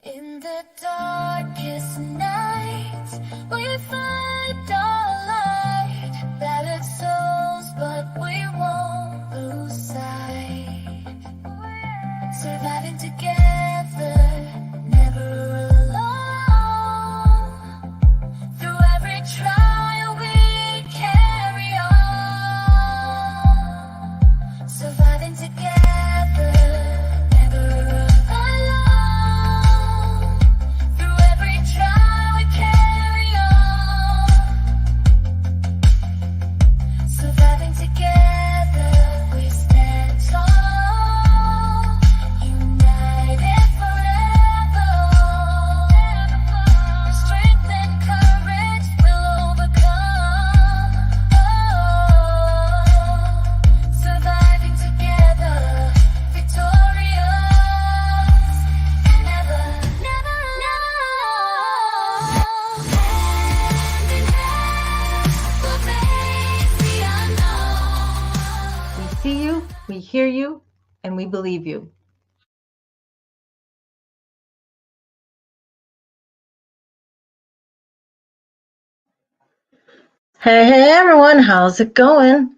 In the darkest nights, we find our light. Battered souls, but we won't lose sight. Surviving together, never alone. Through every trial, we carry on. Surviving together, never alone. Through every trial, we carry on. Surviving together, we stand tall. United forever. Strength and courage will overcome. Surviving together, victorious. And never, never alone. Hand in hand, we'll face the unknown. We see you, we hear you, and we believe you. Hey everyone, how's it going?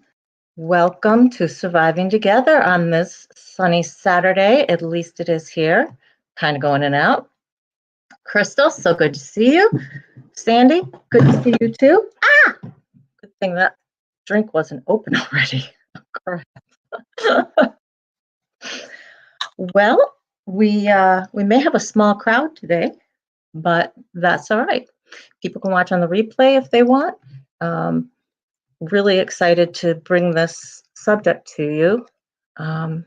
Welcome to Surviving Together on this sunny Saturday. At least it is here. Kind of going in and out. Crystal, so good to see you. Sandy, good to see you too. Good thing that drink wasn't open already. Crap. Well, we may have a small crowd today, but that's all right. People can watch on the replay if they want. Really excited to bring this subject to you. I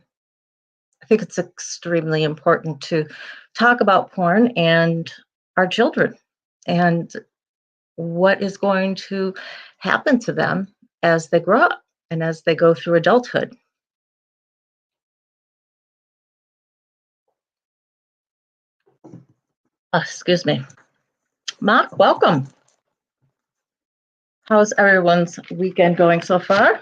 think it's extremely important to talk about porn and our children and what is going to happen to them as they grow up and as they go through adulthood. Excuse me. Mark, welcome. How's everyone's weekend going so far?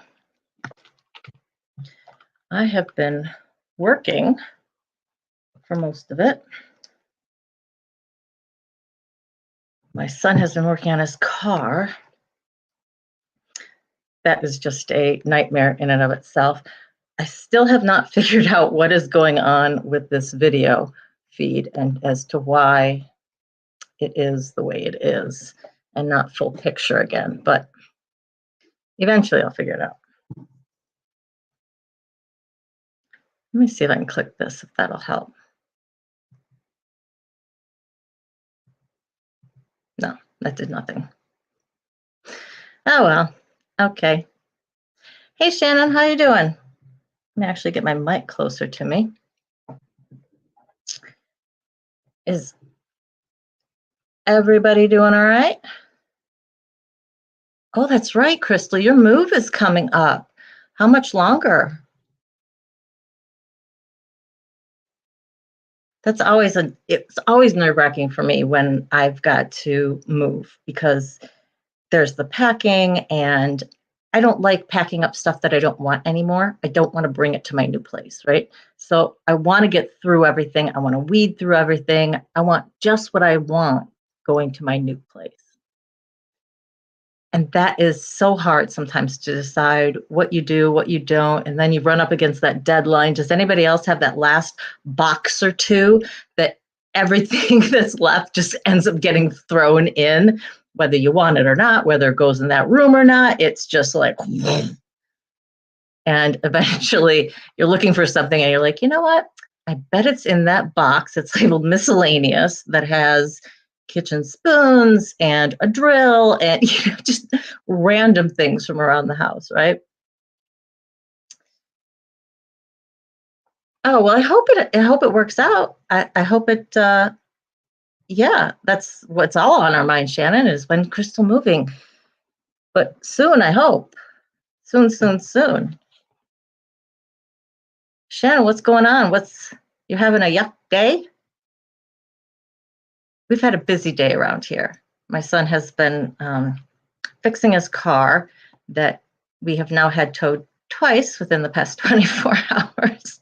I have been working for most of it. My son has been working on his car. That is just a nightmare in and of itself. I still have not figured out what is going on with this video feed and as to why it is the way it is and not full picture again, but eventually I'll figure it out. Let me see if I can click this, if that'll help. No, that did nothing. Oh well, okay. Hey Shannon, how you doing? Let me actually get my mic closer to me. Is everybody doing all right? Oh, that's right, Crystal, your move is coming up. How much longer? That's always it's always nerve-wracking for me when I've got to move because there's the packing and I don't like packing up stuff that I don't want anymore. I don't want to bring it to my new place, right? So I want to get through everything. I want to weed through everything. I want just what I want going to my new place. And that is so hard sometimes to decide what you do, what you don't, and then you run up against that deadline. Does anybody else have that last box or two that everything that's left just ends up getting thrown in, whether you want it or not, whether it goes in that room or not? It's just like, and eventually you're looking for something and you're like, you know what? I bet it's in that box. It's labeled miscellaneous that has kitchen spoons and a drill and just random things from around the house, right? Oh, well, I hope it works out. I hope it, yeah, that's what's all on our mind, Shannon, is when Crystal moving. But soon, I hope. Soon, soon, soon. Shannon, what's going on? You having a yuck day? We've had a busy day around here. My son has been fixing his car that we have now had towed twice within the past 24 hours.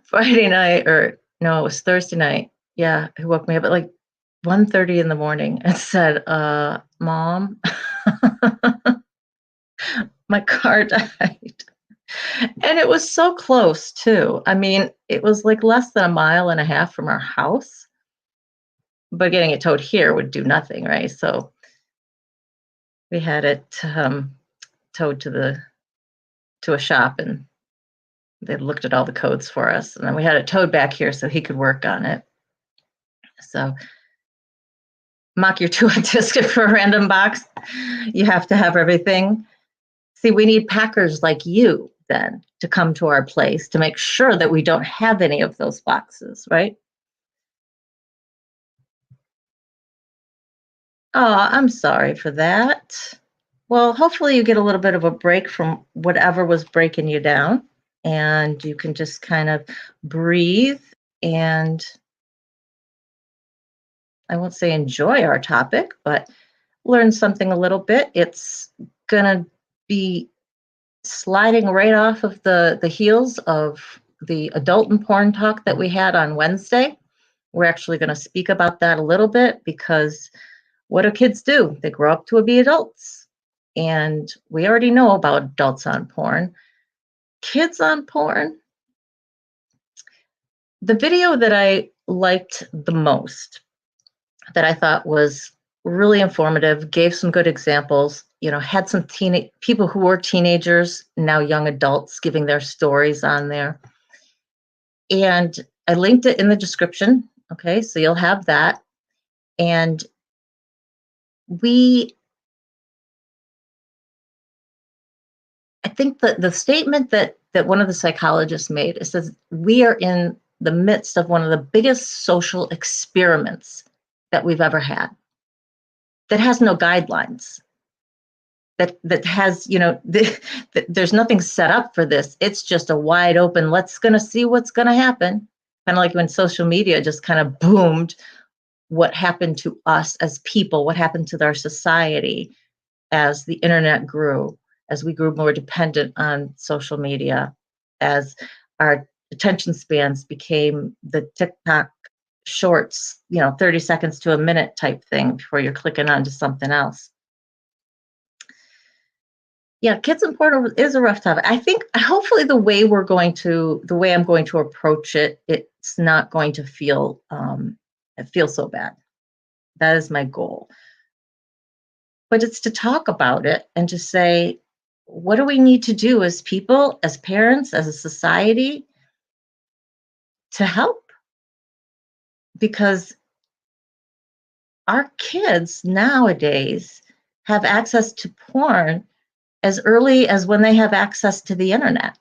Friday night, or No, it was Thursday night. Yeah, he woke me up at like 1:30 in the morning and said, Mom, my car died. And it was so close too. I mean, it was like less than a mile and a half from our house, but getting it towed here would do nothing, right? So we had it towed to a shop, and they looked at all the codes for us, and then we had it towed back here so he could work on it. So, Mock, you're too autistic for a random box. You have to have everything. See, we need packers like you then to come to our place to make sure that we don't have any of those boxes, right? Oh, I'm sorry for that. Well, hopefully you get a little bit of a break from whatever was breaking you down, and you can just kind of breathe and, I won't say enjoy our topic, but learn something a little bit. It's going to be sliding right off of the heels of the adult and porn talk that we had on Wednesday. We're actually going to speak about that a little bit because what do kids do? They grow up to be adults. And we already know about adults on porn. Kids on porn, the video that I liked the most, that I thought was really informative, gave some good examples, had some people who were teenagers, now young adults, giving their stories on there. And I linked it in the description. Okay, so you'll have that. And I think that the statement that one of the psychologists made is that we are in the midst of one of the biggest social experiments that we've ever had, that has no guidelines, that has, there's nothing set up for this. It's just a wide open, let's gonna see what's gonna happen. Kind of like when social media just kind of boomed, what happened to us as people, what happened to our society as the internet grew, as we grew more dependent on social media, as our attention spans became the TikTok shorts, 30 seconds to a minute type thing before you're clicking onto something else. Yeah, kids in porn is a rough topic. I think hopefully the way I'm going to approach it, it's not going to feel so bad. That is my goal. But it's to talk about it and to say, what do we need to do as people, as parents, as a society to help? Because our kids nowadays have access to porn as early as when they have access to the internet.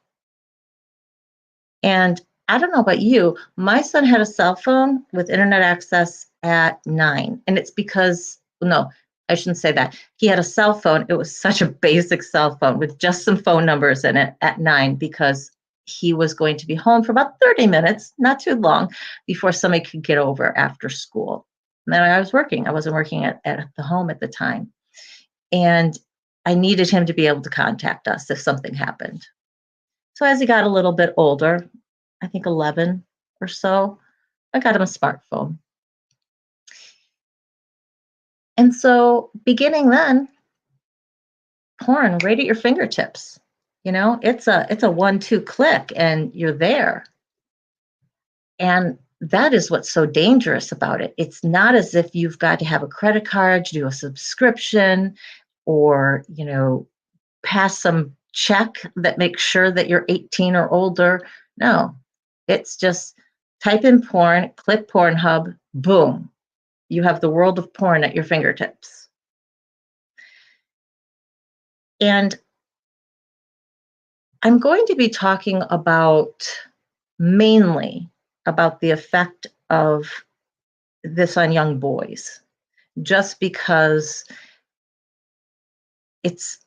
And I don't know about you, my son had a cell phone with internet access at 9. And it's because, no, I shouldn't say that. He had a cell phone. It was such a basic cell phone with just some phone numbers in it at 9 because he was going to be home for about 30 minutes, not too long, before somebody could get over after school. And then I was working. I wasn't working at the home at the time. And I needed him to be able to contact us if something happened. So as he got a little bit older, I think 11 or so, I got him a smartphone. And so beginning then, porn right at your fingertips. It's a 1-2 click and you're there. And that is what's so dangerous about it. It's not as if you've got to have a credit card to do a subscription or, pass some check that makes sure that you're 18 or older. No, it's just type in porn, click Pornhub, boom. You have the world of porn at your fingertips. And I'm going to be talking mainly about the effect of this on young boys, just because it's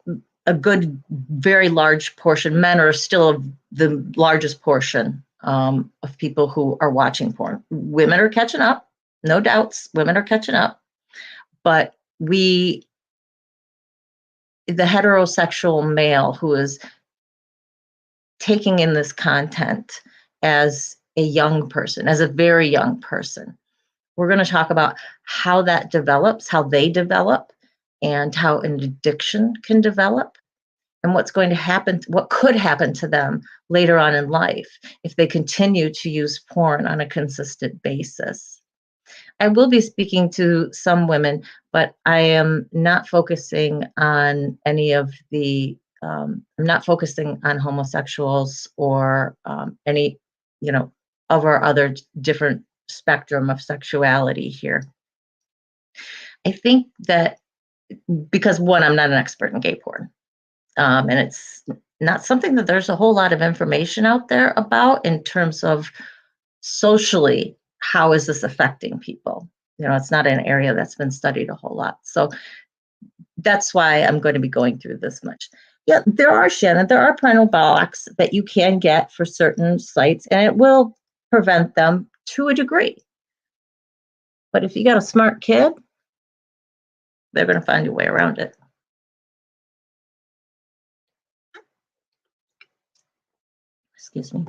a good, very large portion. Men are still the largest portion of people who are watching porn. Women are catching up, no doubts. Women are catching up, but the heterosexual male who is taking in this content as a young person, as a very young person. We're going to talk about how that develops, how they develop, and how an addiction can develop, and what's going to happen, what could happen to them later on in life if they continue to use porn on a consistent basis. I will be speaking to some women, but I am not focusing on any of the, I'm not focusing on homosexuals or any, of our other different spectrum of sexuality here. I think that because one, I'm not an expert in gay porn, and it's not something that there's a whole lot of information out there about in terms of socially, how is this affecting people? It's not an area that's been studied a whole lot. So that's why I'm going to be going through this much. Yeah, Shannon, there are parental blocks that you can get for certain sites, and it will prevent them to a degree. But if you got a smart kid, they're going to find a way around it. Excuse me.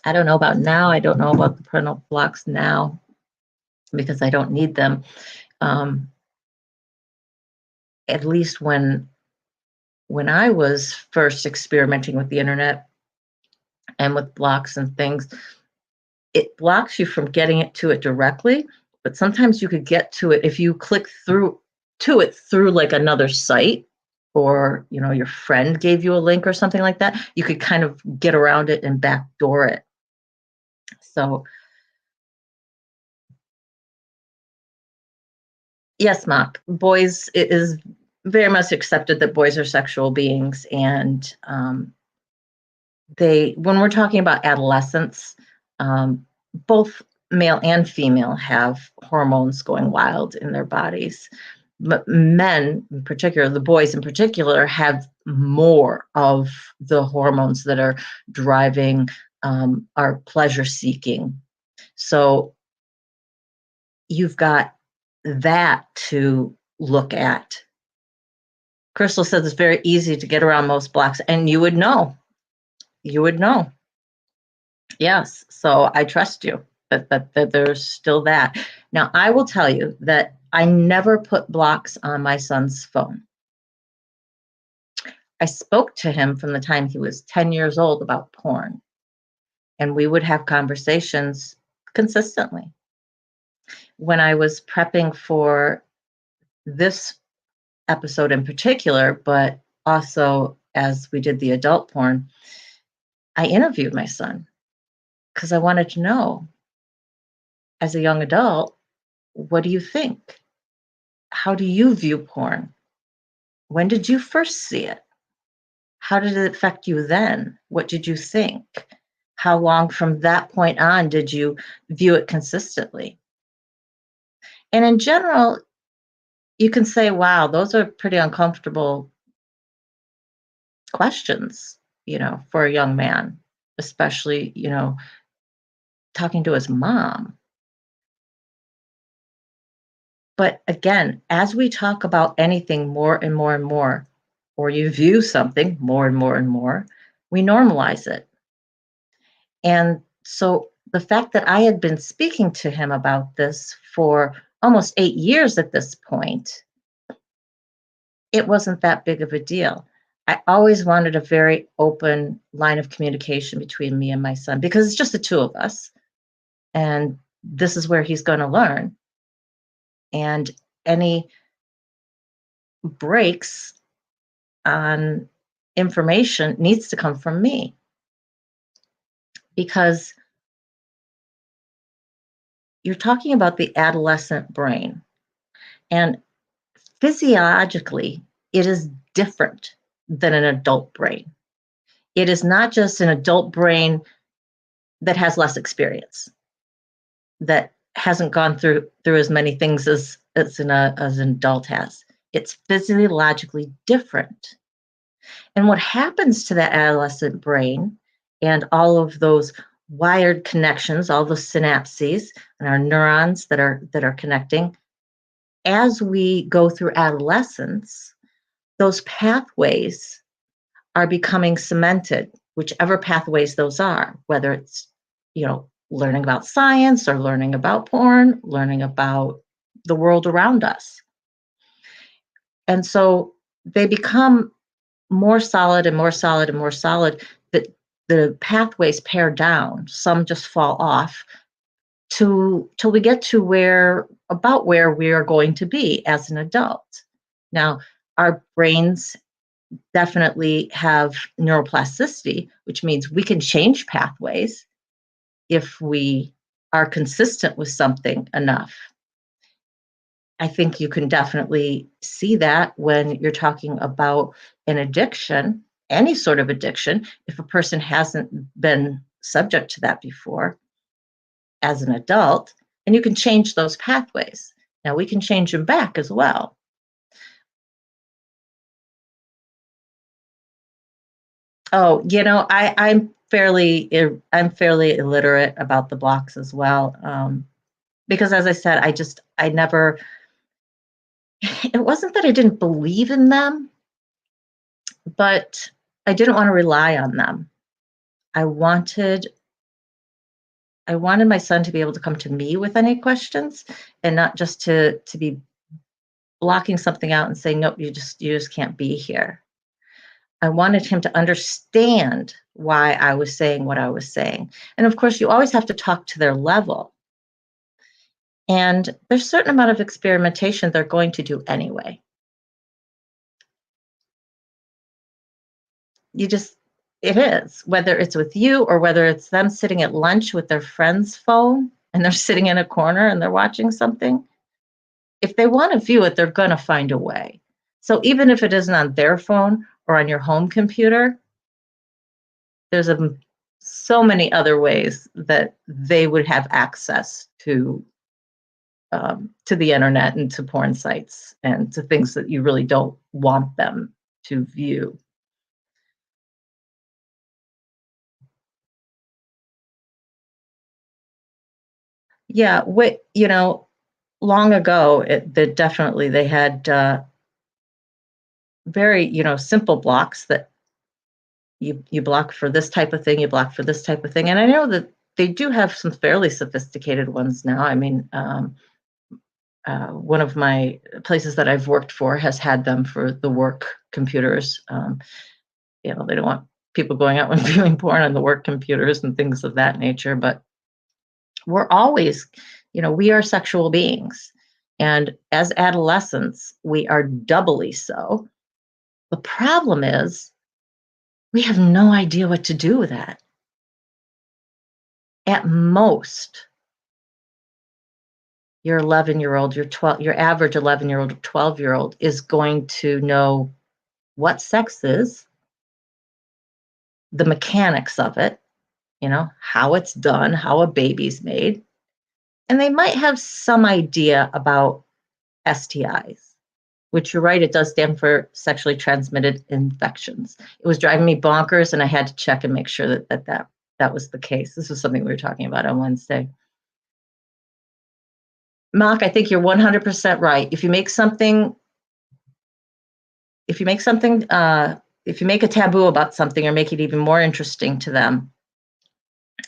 I don't know about now. I don't know about the parental blocks now because I don't need them. At least when I was first experimenting with the internet and with blocks and things, it blocks you from getting it to it directly, but sometimes you could get to it if you click through to it through like another site, or your friend gave you a link or something like that. You could kind of get around it and backdoor it. So yes, Mark, boys, it is very much accepted that boys are sexual beings, and when we're talking about adolescence, both male and female have hormones going wild in their bodies. But men, in particular, the boys in particular, have more of the hormones that are driving our pleasure seeking. So you've got that to look at. Crystal says it's very easy to get around most blocks, and you would know. You would know. Yes, so I trust you that there's still that. Now, I will tell you that I never put blocks on my son's phone. I spoke to him from the time he was 10 years old about porn, and we would have conversations consistently. When I was prepping for this episode in particular, but also as we did the adult porn, I interviewed my son because I wanted to know, as a young adult, what do you think? How do you view porn? When did you first see it? How did it affect you then? What did you think? How long from that point on did you view it consistently? And in general, you can say, wow, those are pretty uncomfortable questions, for a young man, especially, talking to his mom. But again, as we talk about anything more and more and more, or you view something more and more and more, we normalize it. And so the fact that I had been speaking to him about this for almost 8 years at this point, it wasn't that big of a deal. I always wanted a very open line of communication between me and my son because it's just the two of us. And this is where he's going to learn. And any breaks on information needs to come from me, because you're talking about the adolescent brain, and physiologically it is different than an adult brain. It is not just an adult brain that has less experience, that hasn't gone through as many things as an adult has. It's physiologically different. And what happens to that adolescent brain and all of those wired connections, all the synapses and our neurons that are connecting, as we go through adolescence, those pathways are becoming cemented, whichever pathways those are, whether it's, learning about science or learning about porn, learning about the world around us. And so they become more solid and more solid and more solid, that the pathways pare down. Some just fall off till we get to where we are going to be as an adult. Now, our brains definitely have neuroplasticity, which means we can change pathways if we are consistent with something enough. I think you can definitely see that when you're talking about an addiction, any sort of addiction, if a person hasn't been subject to that before as an adult, and you can change those pathways. Now, we can change them back as well. Oh, I'm fairly illiterate about the blocks as well, because as I said, I never. It wasn't that I didn't believe in them, but I didn't want to rely on them. I wanted I wanted my son to be able to come to me with any questions, and not just to be blocking something out and saying, nope, you just can't be here. I wanted him to understand why I was saying what I was saying. And of course, you always have to talk to their level. And there's a certain amount of experimentation they're going to do anyway. You just, it is, whether it's with you or whether it's them sitting at lunch with their friend's phone and they're sitting in a corner and they're watching something. If they want to view it, they're going to find a way. So even if it isn't on their phone or on your home computer, there's so many other ways that they would have access to the internet and to porn sites and to things that you really don't want them to view. Yeah, long ago, definitely they had very simple blocks that you block for this type of thing, you block for this type of thing, and I know that they do have some fairly sophisticated ones now. I mean, one of my places that I've worked for has had them for the work computers. They don't want people going out and viewing porn on the work computers and things of that nature. But we're always, we are sexual beings. And as adolescents, we are doubly so. The problem is we have no idea what to do with that. At most, your 11-year-old, your average 11-year-old or 12-year-old is going to know what sex is, the mechanics of it, how it's done, how a baby's made, and they might have some idea about STIs, which you're right, it does stand for sexually transmitted infections. It was driving me bonkers, and I had to check and make sure that was the case. This was something we were talking about on Wednesday. Mark, I think you're 100% right. If you make something, if you make something, if you make a taboo about something or make it even more interesting to them,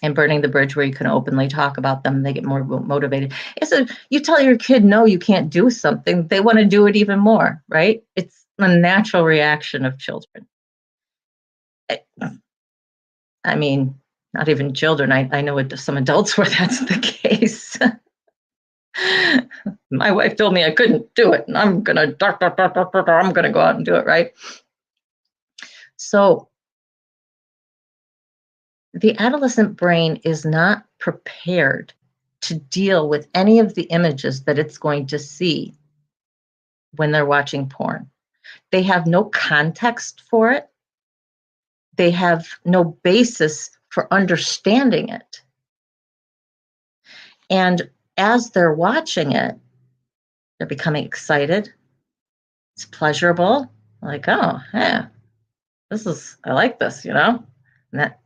and burning the bridge where you can openly talk about them, they get more motivated. So you tell your kid, no, you can't do something, they want to do it even more, right? It's a natural reaction of children. I mean, not even children. I know some adults where that's the case. My wife told me I couldn't do it, and I'm gonna go out and do it, right? So the adolescent brain is not prepared to deal with any of the images that it's going to see when they're watching porn. They have no context for it. They have no basis for understanding it. And as they're watching it, they're becoming excited. It's pleasurable. Like, oh, yeah, I like this, And that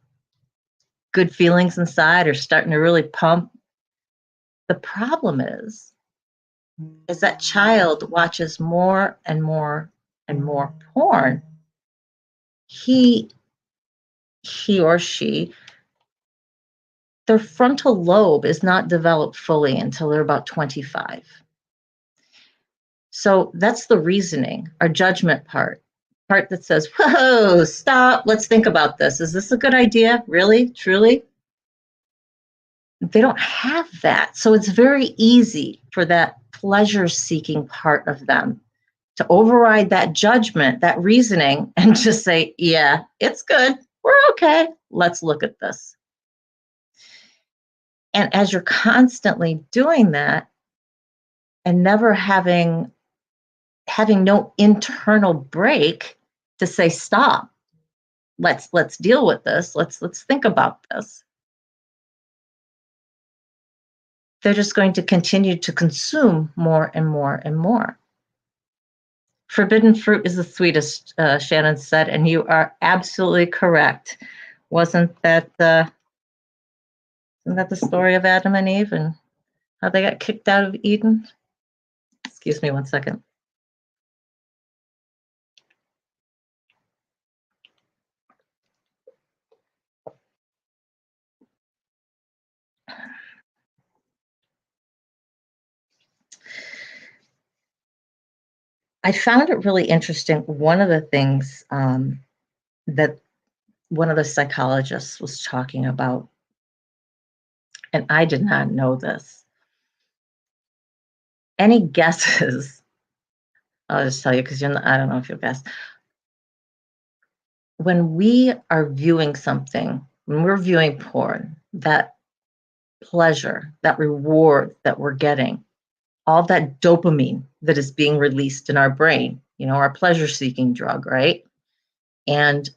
good feelings inside are starting to really pump. The problem is that child watches more and more and more porn. He or she their frontal lobe is not developed fully until they're about 25. So that's the reasoning, our judgment part that says, whoa, stop, let's think about this. Is this a good idea? Really? Truly? They don't have that. So it's very easy for that pleasure seeking part of them to override that judgment, that reasoning, and just say, yeah, it's good. We're okay. Let's look at this. And as you're constantly doing that and never having no internal break to say, stop, let's deal with this. Let's think about this. They're just going to continue to consume more and more and more. Forbidden fruit is the sweetest, Shannon said, and you are absolutely correct. Wasn't that isn't that the story of Adam and Eve and how they got kicked out of Eden? Excuse me one second. I found it really interesting. One of the things that one of the psychologists was talking about, and I did not know this. Any guesses? I'll just tell you because I don't know if you'll guess. When we are viewing something, when we're viewing porn, that pleasure, that reward that we're getting, all that dopamine that is being released in our brain, our pleasure seeking drug, right? And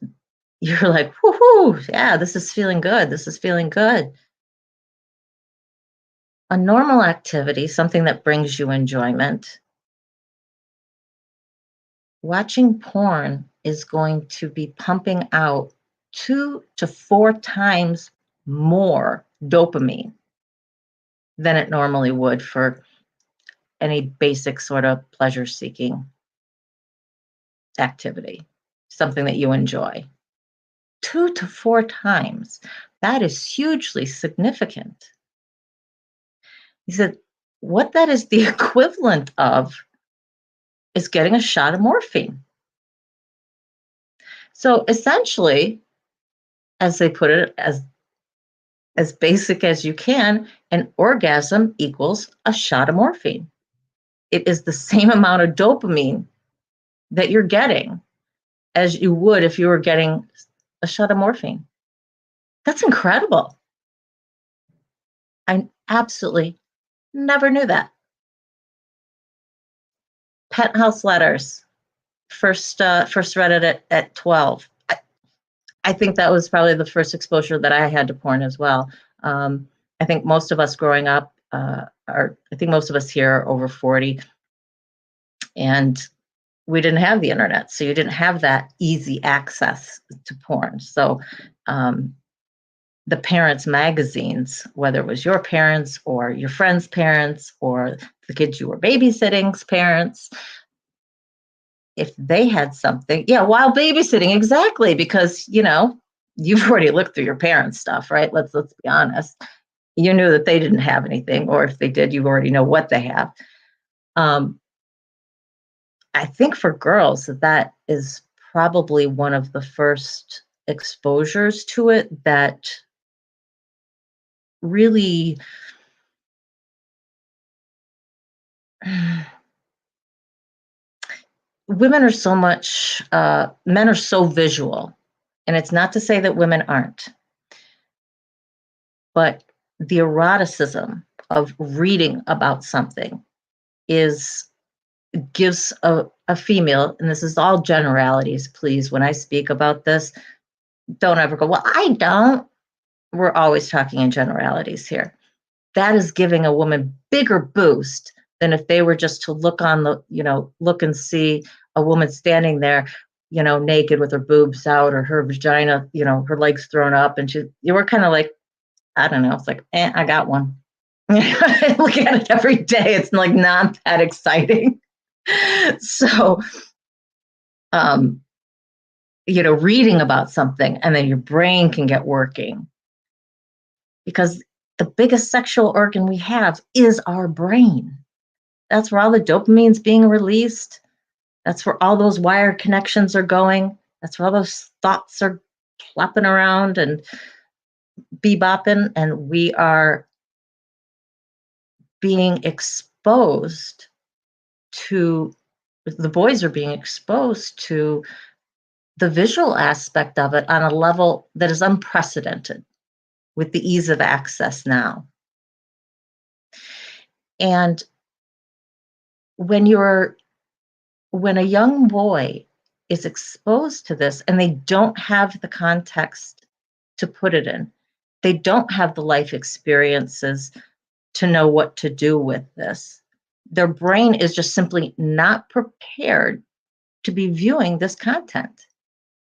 you're like, woohoo, yeah, this is feeling good. This is feeling good. A normal activity, something that brings you enjoyment, watching porn is going to be pumping out 2 to 4 times more dopamine than it normally would for any basic sort of pleasure seeking activity, something that you enjoy. 2 to 4 times. That is hugely significant. He said, what that is the equivalent of is getting a shot of morphine. So essentially, as they put it, as basic as you can, an orgasm equals a shot of morphine. It is the same amount of dopamine that you're getting as you would if you were getting a shot of morphine. That's incredible. I absolutely never knew that. Penthouse Letters, first read it at 12. I think that was probably the first exposure that I had to porn as well. I think most of us growing up I think most of us here are over 40, and we didn't have the internet, so you didn't have that easy access to porn. So the parents' magazines, whether it was your parents or your friends' parents or the kids you were babysitting's parents, if they had something, yeah, while babysitting, exactly, because you've already looked through your parents' stuff, right? Let's be honest. You knew that they didn't have anything, or if they did, you already know what they have. I think for girls, that is probably one of the first exposures to it that really women are so much, men are so visual. And it's not to say that women aren't, but the eroticism of reading about something gives a female, and this is all generalities, please, when I speak about this, don't ever go, well, I don't. We're always talking in generalities here. That is giving a woman bigger boost than if they were just to look look and see a woman standing there, naked with her boobs out or her vagina, her legs thrown up. And you were kind of like, I don't know. It's like, I got one. I look at it every day. It's like not that exciting. So, reading about something and then your brain can get working. because the biggest sexual organ we have is our brain. That's where all the dopamine's being released. That's where all those wired connections are going. That's where all those thoughts are flopping around and bebopping, and we are being exposed to, the boys are being exposed to the visual aspect of it on a level that is unprecedented with the ease of access now. And when you're when a young boy is exposed to this and they don't have the context to put it in, they don't have the life experiences to know what to do with this. Their brain is just simply not prepared to be viewing this content.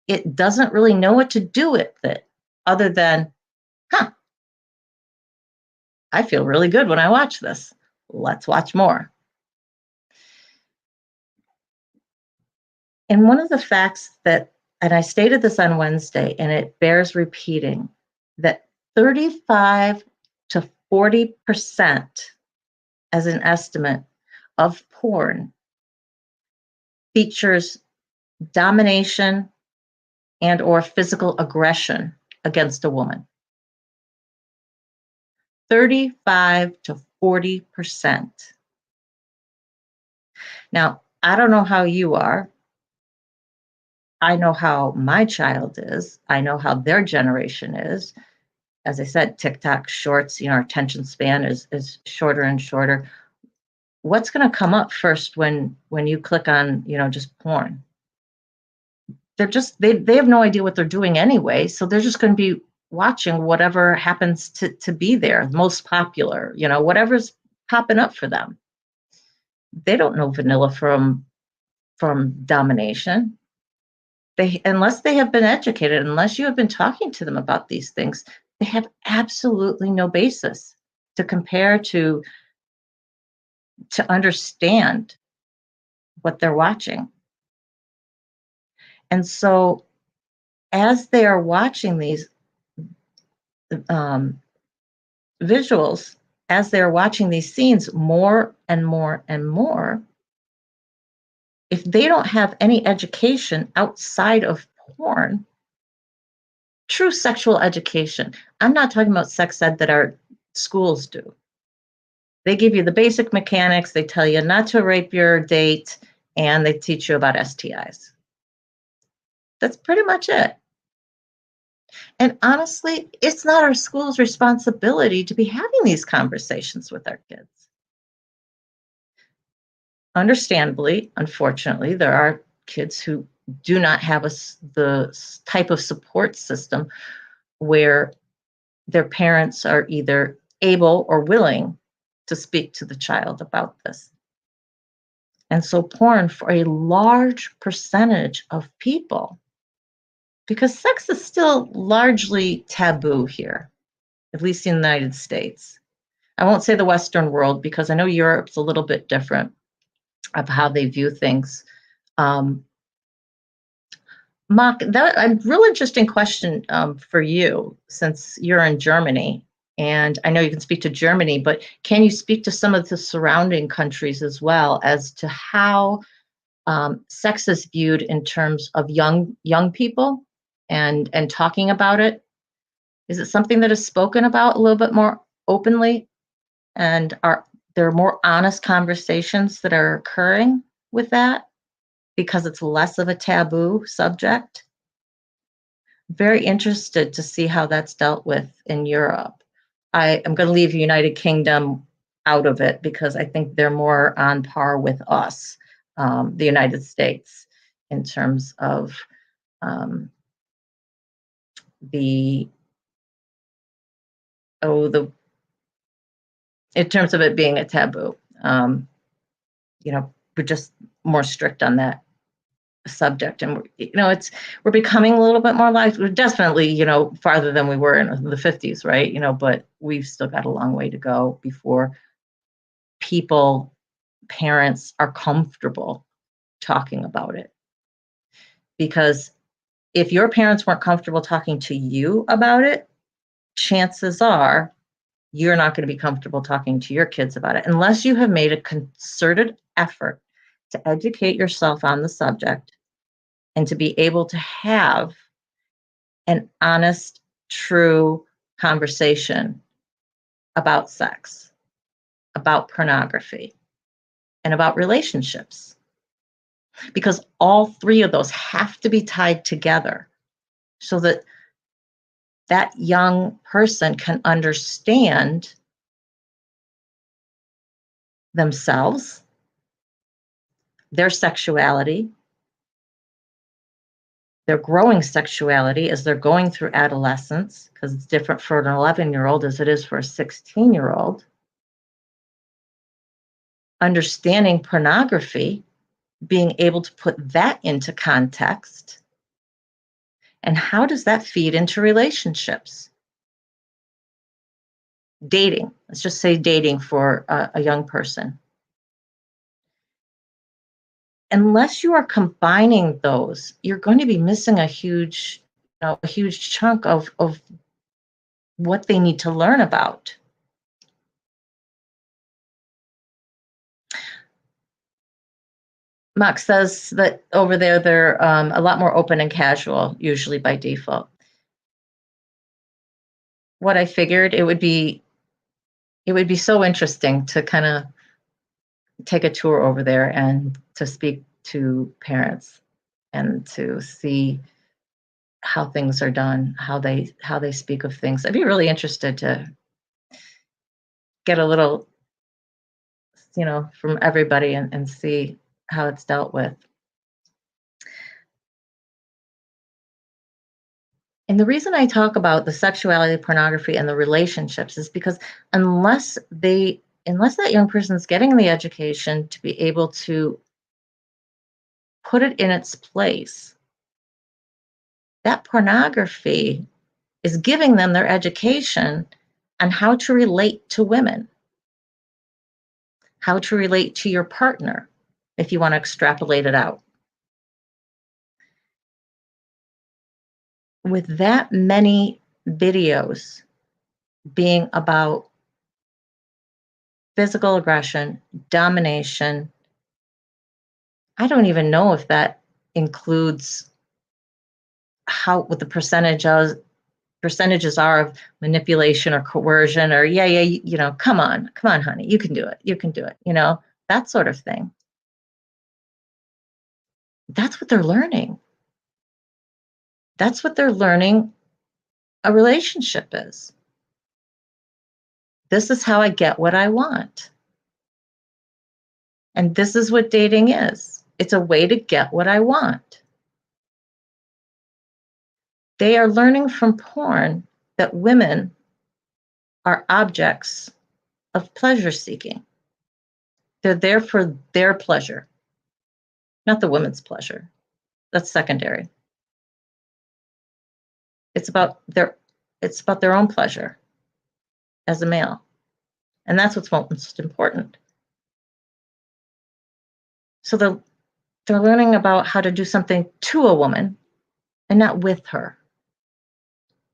It doesn't really know what to do with it other than, huh, I feel really good when I watch this. Let's watch more. And one of the facts that, and I stated this on Wednesday, and it bears repeating, that 35 to 40% as an estimate of porn features domination and or physical aggression against a woman. 35 to 40%. Now, I don't know how you are. I know how my child is. I know how their generation is. As I said, TikTok shorts, our attention span is shorter and shorter. What's going to come up first when you click on, just porn? They have no idea what they're doing anyway, so they're just going to be watching whatever happens to be there, most popular, whatever's popping up for them. They don't know vanilla from domination. Unless they have been educated, unless you have been talking to them about these things, they have absolutely no basis to compare to understand what they're watching. And so as they are watching these visuals, as they're watching these scenes more and more and more, if they don't have any education outside of porn, true sexual education, I'm not talking about sex ed that our schools do. They give you the basic mechanics, they tell you not to rape your date, and they teach you about STIs. That's pretty much it. And honestly, it's not our school's responsibility to be having these conversations with our kids. Understandably, unfortunately, there are kids who do not have the type of support system where their parents are either able or willing to speak to the child about this. And so porn, for a large percentage of people, because sex is still largely taboo here, at least in the United States. I won't say the Western world because I know Europe's a little bit different of how they view things. Mark, that a real interesting question for you, since you're in Germany, and I know you can speak to Germany, but can you speak to some of the surrounding countries as well as to how sex is viewed in terms of young people and talking about it? Is it something that is spoken about a little bit more openly, and are there more honest conversations that are occurring with that because it's less of a taboo subject? Very interested to see how that's dealt with in Europe. I am going to leave United Kingdom out of it because I think they're more on par with us, the United States, in terms of the in terms of it being a taboo. We're just more strict on that subject, and we're becoming a little bit more like, we're definitely farther than we were in the 50s, right? But we've still got a long way to go before parents are comfortable talking about it. Because if your parents weren't comfortable talking to you about it, chances are you're not going to be comfortable talking to your kids about it unless you have made a concerted effort to educate yourself on the subject and to be able to have an honest, true conversation about sex, about pornography, and about relationships. Because all three of those have to be tied together so that that young person can understand themselves, their sexuality, their growing sexuality as they're going through adolescence, because it's different for an 11-year-old as it is for a 16-year-old. Understanding pornography, being able to put that into context, and how does that feed into relationships? Dating, let's just say dating for a young person. Unless you are combining those, you're going to be missing a huge chunk of what they need to learn about. Max says that over there, they're a lot more open and casual, usually by default. What I figured, it would be so interesting to kind of take a tour over there and to speak to parents and to see how things are done, how they speak of things. I'd be really interested to get a little, from everybody and see how it's dealt with. And the reason I talk about the sexuality, pornography, and the relationships is because unless that young person is getting the education to be able to put it in its place, that pornography is giving them their education on how to relate to women, how to relate to your partner, if you want to extrapolate it out. With that many videos being about physical aggression, domination, I don't even know if that includes what the percentages are of manipulation or coercion or come on, honey, you can do it, that sort of thing. That's what they're learning. That's what they're learning a relationship is. This is how I get what I want. And this is what dating is. It's a way to get what I want. They are learning from porn that women are objects of pleasure seeking. They're there for their pleasure, not the women's pleasure. That's secondary. It's about their own pleasure as a male. And that's what's most important. So they're learning about how to do something to a woman and not with her,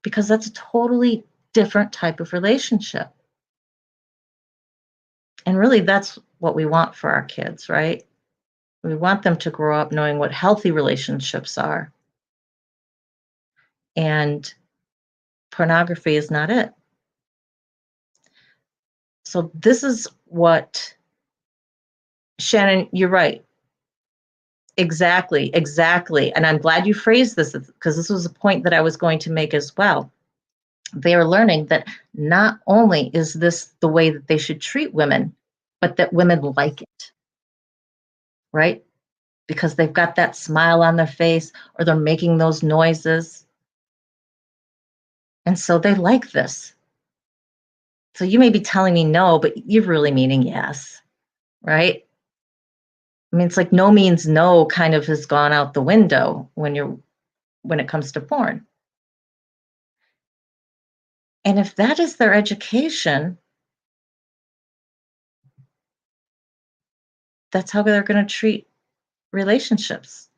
because that's a totally different type of relationship. And really, that's what we want for our kids, right? We want them to grow up knowing what healthy relationships are. And pornography is not it. So this is what, Shannon, you're right. Exactly. And I'm glad you phrased this, because this was a point that I was going to make as well. They are learning that not only is this the way that they should treat women, but that women like it, right? Because they've got that smile on their face or they're making those noises. And so they like this. So you may be telling me no, but you're really meaning yes, right? I mean, it's like no means no kind of has gone out the window when it comes to porn. And if that is their education, that's how they're going to treat relationships.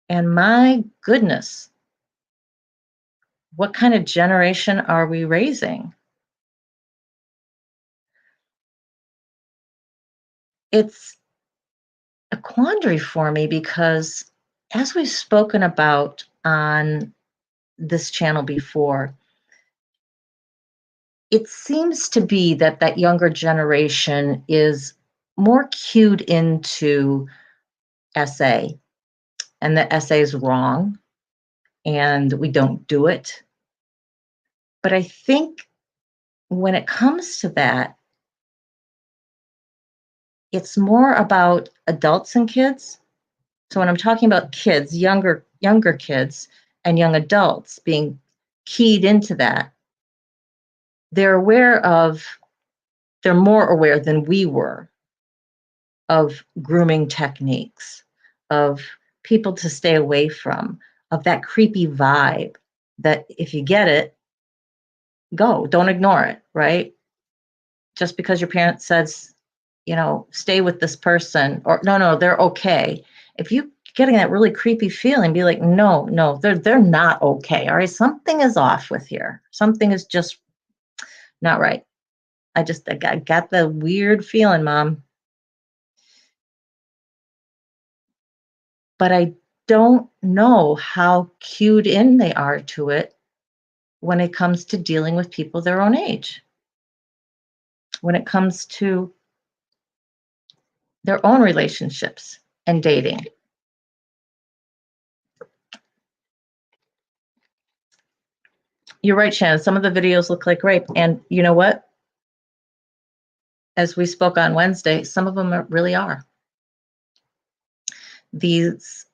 And my goodness, What kind of generation are we raising? It's a quandary for me because, as we've spoken about on this channel before, it seems to be that that younger generation is more cued into SA, and the SA is wrong and we don't do it. But I think when it comes to that, it's more about adults and kids. So when I'm talking about kids, younger kids and young adults being keyed into that, they're aware of they're more aware than we were of grooming techniques, of people to stay away from, of that creepy vibe that if you get it, go, don't ignore it, right? Just because your parent says, stay with this person, or no, they're okay. If you getting that really creepy feeling, be like, no, they're not okay. All right, something is off with here. Something is just not right. I got the weird feeling, Mom. But I don't know how cued in they are to it when it comes to dealing with people their own age, when it comes to their own relationships and dating. You're right, Shannon. Some of the videos look like rape. And you know what? As we spoke on Wednesday, some of them really are. These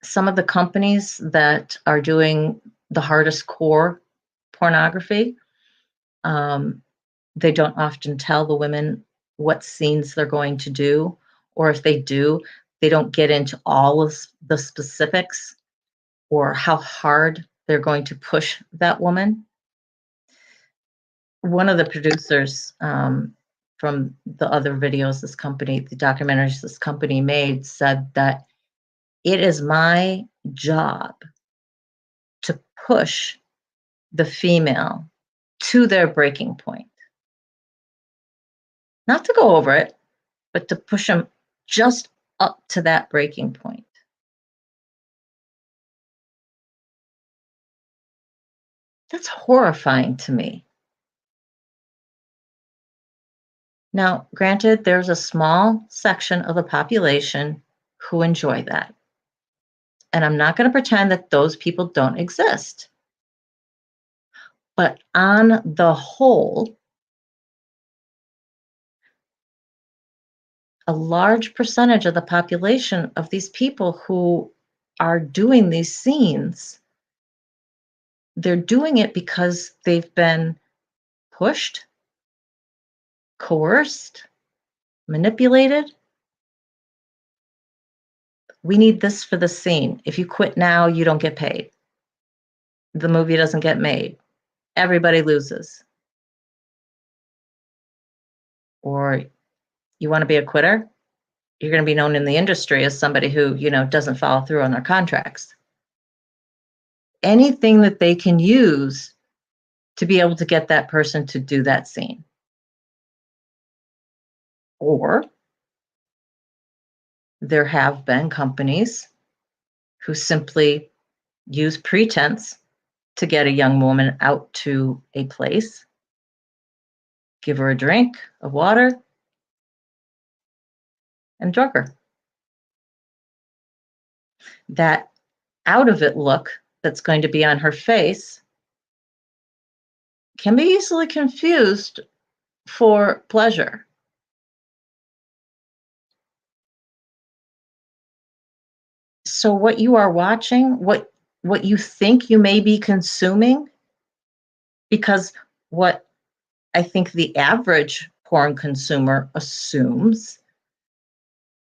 Some of the companies that are doing the hardest core pornography, um, they don't often tell the women what scenes they're going to do, or if they do, they don't get into all of the specifics or how hard they're going to push that woman. One of the producers from the other videos the documentaries this company made, said that it is my job to push the female to their breaking point. Not to go over it, but to push them just up to that breaking point. That's horrifying to me. Now, granted, there's a small section of the population who enjoy that. And I'm not going to pretend that those people don't exist. But on the whole, a large percentage of the population of these people who are doing these scenes, they're doing it because they've been pushed, coerced, manipulated. We need this for the scene. If you quit now, you don't get paid. The movie doesn't get made. Everybody loses. Or you want to be a quitter? You're going to be known in the industry as somebody who, doesn't follow through on their contracts. Anything that they can use to be able to get that person to do that scene. Or there have been companies who simply use pretense to get a young woman out to a place, give her a drink of water, and drug her. That out of it look that's going to be on her face can be easily confused for pleasure. So what you are watching, what you think you may be consuming, because what I think the average porn consumer assumes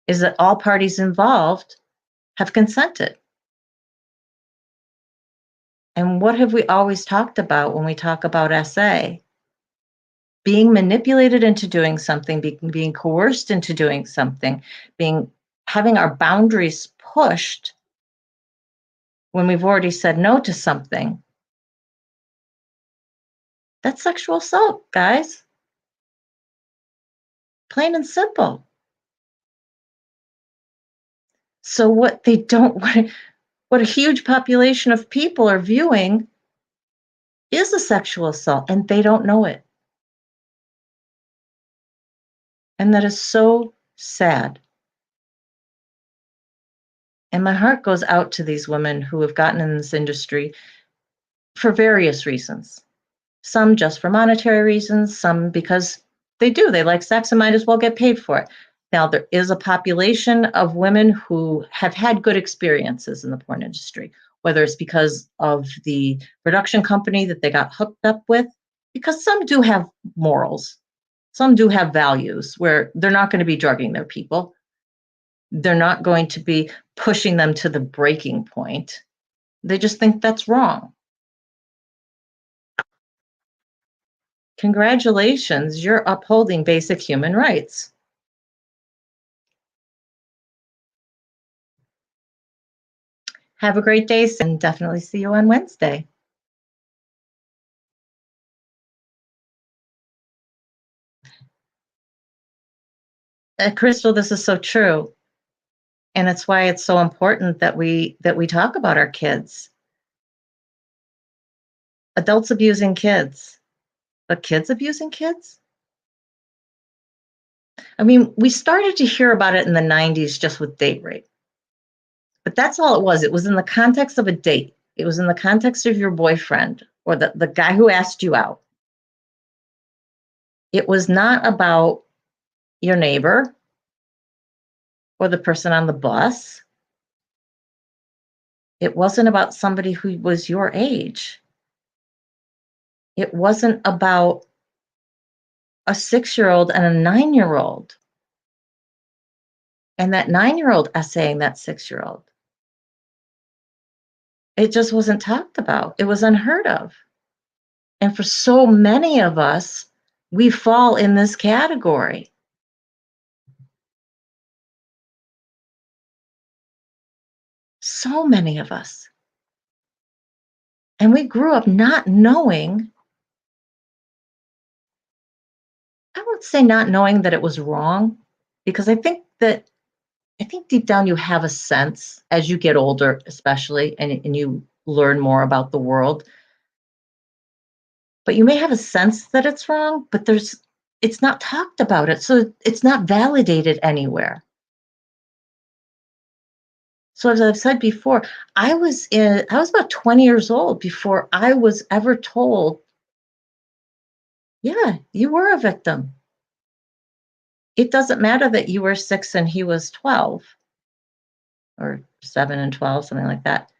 is that all parties involved have consented. And what have we always talked about when we talk about SA? Being manipulated into doing something, being coerced into doing something, having our boundaries pushed when we've already said no to something. That's sexual assault, guys. Plain and simple. So what they don't what a huge population of people are viewing is a sexual assault and they don't know it. And that is so sad. And my heart goes out to these women who have gotten in this industry for various reasons. Some just for monetary reasons, some because they like sex and might as well get paid for it. Now, there is a population of women who have had good experiences in the porn industry, whether it's because of the production company that they got hooked up with, because some do have morals, some do have values where they're not going to be drugging their people. They're not going to be pushing them to the breaking point. They just think that's wrong. Congratulations, you're upholding basic human rights. Have a great day and definitely see you on Wednesday. Crystal, this is so true. And it's why it's so important that we talk about our kids. Adults abusing kids, but kids abusing kids? I mean, we started to hear about it in the 90s just with date rape. But that's all it was. It was in the context of a date. It was in the context of your boyfriend or the guy who asked you out. It was not about your neighbor or the person on the bus. It wasn't about somebody who was your age. It wasn't about a 6-year-old and a 9-year-old. And that 9-year-old essaying that 6-year-old. It just wasn't talked about. It was unheard of. And for so many of us, we fall in this category. So many of us. And we grew up not knowing, I won't say not knowing that it was wrong, because I think deep down you have a sense as you get older, especially, and you learn more about the world. But you may have a sense that it's wrong, but it's not talked about it. So it's not validated anywhere. So as I've said before, I was about 20 years old before I was ever told, yeah, you were a victim. It doesn't matter that you were 6 and he was 12 or 7 and 12, something like that.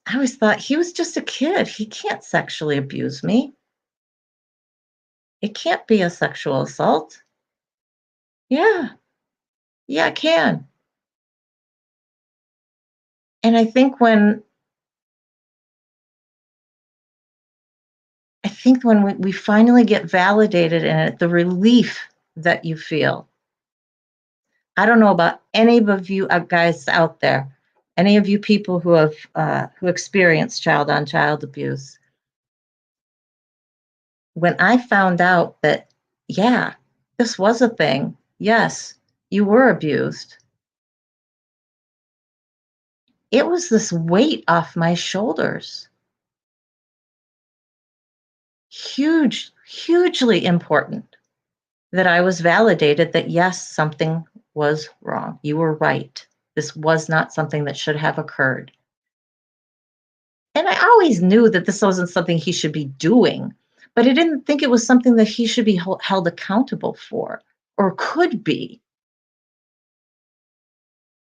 I always thought he was just a kid. He can't sexually abuse me. It can't be a sexual assault. Yeah, yeah, it can. And I think when we finally get validated in it, the relief that you feel. I don't know about any of you guys out there, any of you people who have who experience child-on-child abuse. When I found out that, yeah, this was a thing. Yes, you were abused. It was this weight off my shoulders. Hugely important that I was validated that yes, something was wrong. You were right. This was not something that should have occurred. And I always knew that this wasn't something he should be doing, but I didn't think it was something that he should be held accountable for or could be.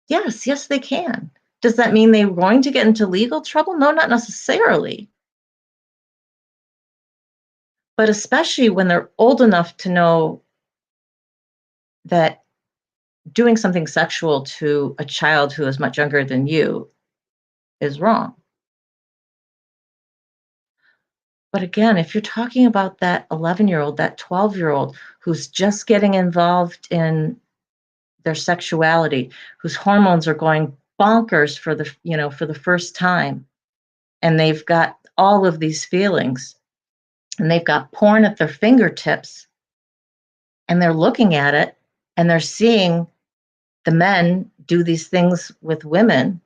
Yes, they can. Does that mean they're going to get into legal trouble? No, not necessarily. But especially when they're old enough to know that doing something sexual to a child who is much younger than you is wrong. But again, if you're talking about that 11-year-old, that 12-year-old who's just getting involved in their sexuality, whose hormones are going bonkers for the first time, and they've got all of these feelings, and they've got porn at their fingertips, and they're looking at it, and they're seeing the men do these things with women.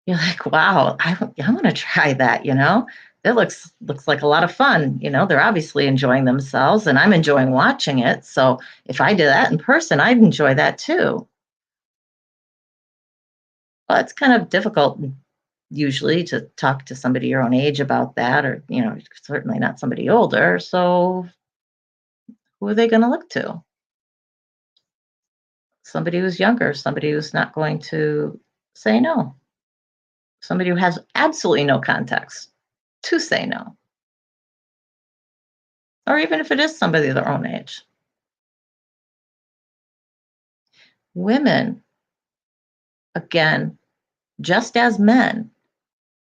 You're like, wow, I want to try that, you know? It looks like a lot of fun. You know, they're obviously enjoying themselves and I'm enjoying watching it. So if I did that in person, I'd enjoy that too. Well, it's kind of difficult usually to talk to somebody your own age about that, or, you know, certainly not somebody older. So who are they going to look to? Somebody who's younger, somebody who's not going to say no, somebody who has absolutely no context to say no. Or even if it is somebody their own age. Women, again, just as men,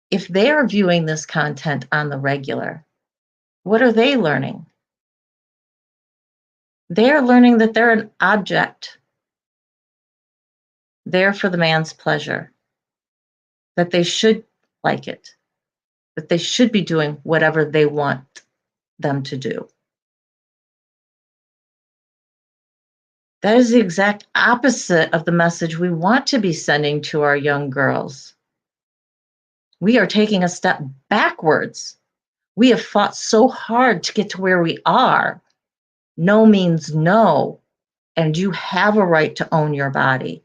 if they are viewing this content on the regular, what are they learning? They are learning that they're an object there for the man's pleasure, that they should like it, that they should be doing whatever they want them to do. That is the exact opposite of the message we want to be sending to our young girls. We are taking a step backwards. We have fought so hard to get to where we are. No means no. And you have a right to own your body.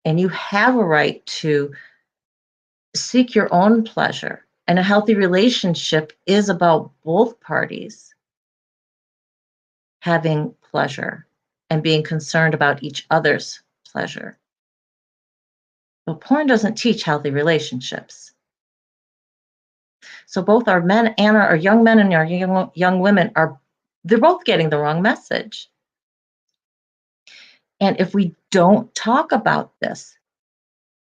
And you have a right to seek your own pleasure. And a healthy relationship is about both parties having pleasure and being concerned about each other's pleasure. But porn doesn't teach healthy relationships. So both our men and our young men and our young women they're both getting the wrong message. And if we don't talk about this,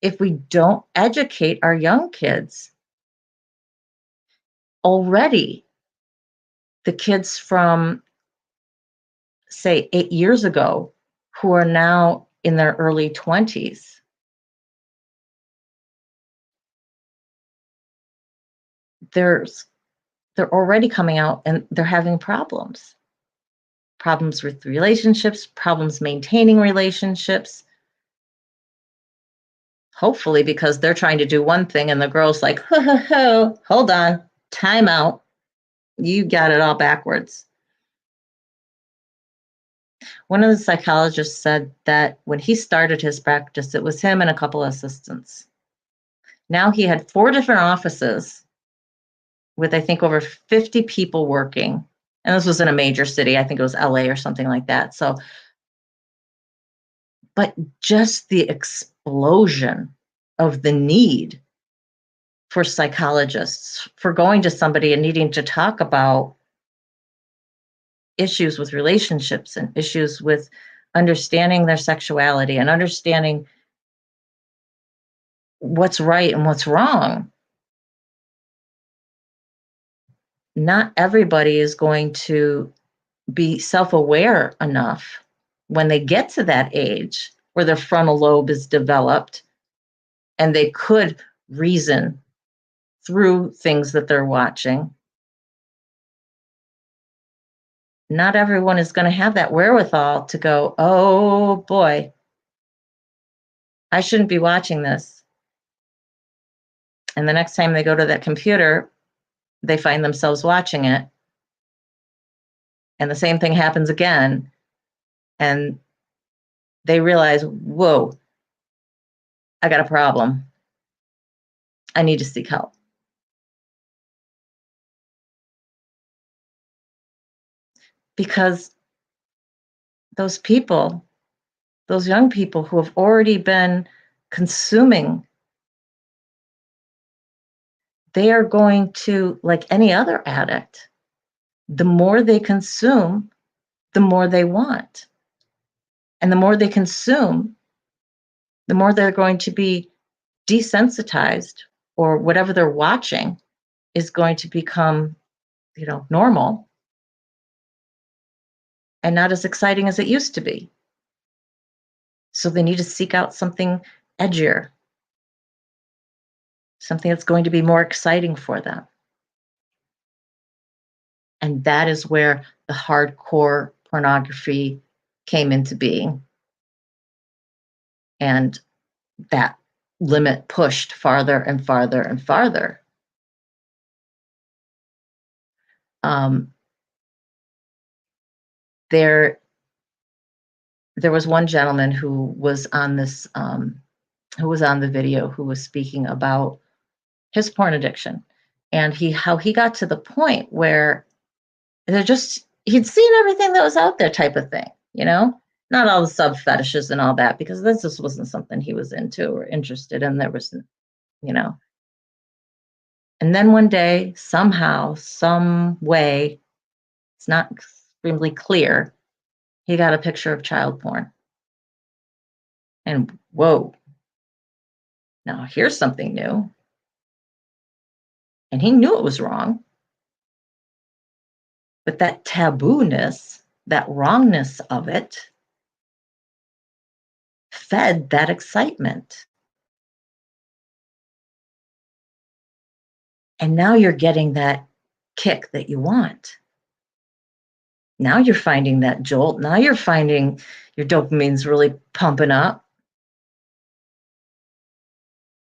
if we don't educate our young kids, already the kids from, say, 8 years ago who are now in their early 20s, they're already coming out and they're having problems with relationships, problems maintaining relationships. Hopefully, because they're trying to do one thing and the girl's like, ho, ho, ho, hold on, time out. You got it all backwards. One of the psychologists said that when he started his practice, it was him and a couple of assistants. Now he had 4 different offices with, I think, over 50 people working. And this was in a major city. I think it was LA or something like that. So, but just the explosion of the need for psychologists, for going to somebody and needing to talk about issues with relationships and issues with understanding their sexuality and understanding what's right and what's wrong. Not everybody is going to be self-aware enough when they get to that age where their frontal lobe is developed and they could reason through things that they're watching. Not everyone is going to have that wherewithal to go, oh boy, I shouldn't be watching this. And the next time they go to that computer, they find themselves watching it. And the same thing happens again. And they realize, whoa, I got a problem. I need to seek help. Because those people, those young people who have already been consuming, they are going to, like any other addict, the more they consume, the more they want. And the more they consume, the more they're going to be desensitized, or whatever they're watching is going to become, normal and not as exciting as it used to be. So they need to seek out something edgier, something that's going to be more exciting for them. And that is where the hardcore pornography came into being. And that limit pushed farther and farther and farther. Um, there was one gentleman who was on this, who was on the video, who was speaking about his porn addiction, and how he got to the point where he'd seen everything that was out there, type of thing, not all the sub fetishes and all that, because this just wasn't something he was into or interested in. There was, you know, and then one day, somehow, some way, it's not extremely clear, he got a picture of child porn. And whoa, now here's something new. And he knew it was wrong. But that taboo-ness, that wrongness of it, fed that excitement. And now you're getting that kick that you want. Now you're finding that jolt. Now you're finding your dopamine's really pumping up.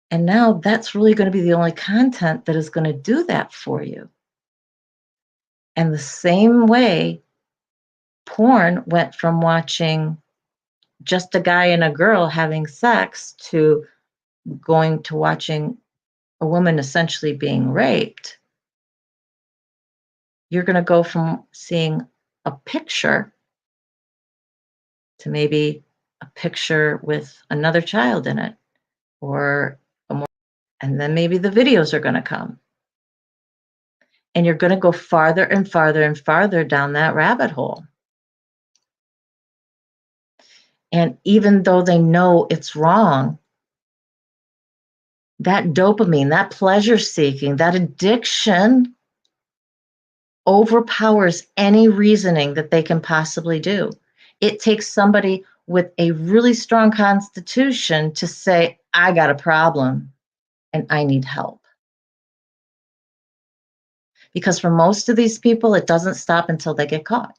And now that's really going to be the only content that is going to do that for you. And the same way, porn went from watching just a guy and a girl having sex to going to watching a woman essentially being raped. You're going to go from seeing a picture to maybe a picture with another child in it, or and then maybe the videos are going to come. And you're going to go farther and farther and farther down that rabbit hole. And even though they know it's wrong, that dopamine, that pleasure seeking, that addiction overpowers any reasoning that they can possibly do. It takes somebody with a really strong constitution to say, I got a problem and I need help. Because for most of these people, it doesn't stop until they get caught.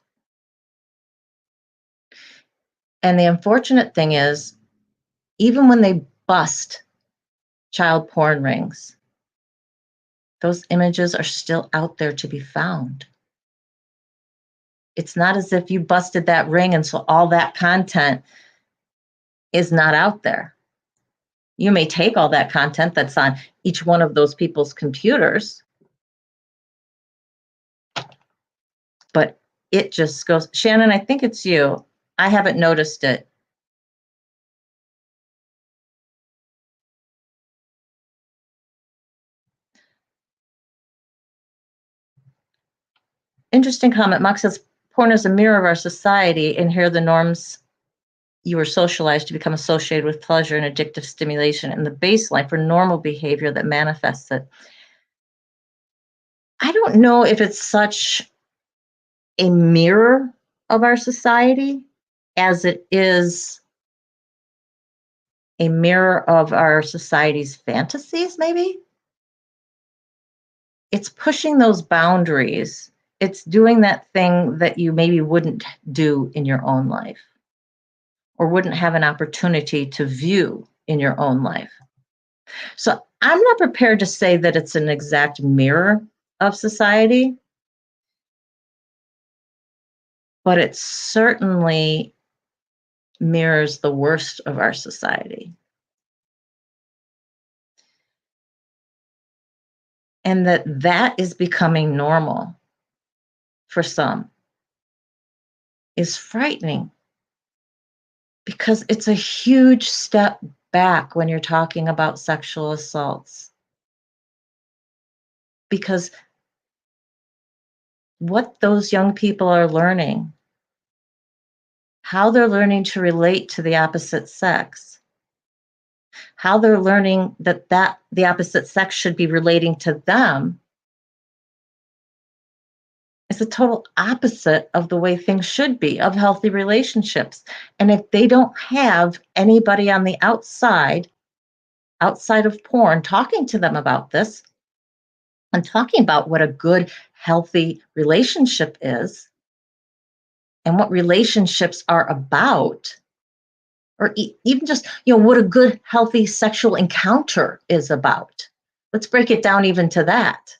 And the unfortunate thing is, even when they bust child porn rings, those images are still out there to be found. It's not as if you busted that ring and so all that content is not out there. You may take all that content that's on each one of those people's computers, but it just goes. Shannon, I think it's you. I haven't noticed it. Interesting comment. Mark says, porn is a mirror of our society, and here are the norms you were socialized to become associated with pleasure and addictive stimulation, and the baseline for normal behavior that manifests it. I don't know if it's such a mirror of our society as it is a mirror of our society's fantasies, maybe. It's pushing those boundaries. It's doing that thing that you maybe wouldn't do in your own life or wouldn't have an opportunity to view in your own life. So I'm not prepared to say that it's an exact mirror of society, but it certainly mirrors the worst of our society. And that is becoming normal for some is frightening, because it's a huge step back when you're talking about sexual assaults. Because what those young people are learning, how they're learning to relate to the opposite sex, how they're learning that the opposite sex should be relating to them, is the total opposite of the way things should be, of healthy relationships. And if they don't have anybody on the outside of porn, talking to them about this and talking about what a good, healthy relationship is and what relationships are about, or even just, what a good, healthy sexual encounter is about. Let's break it down even to that.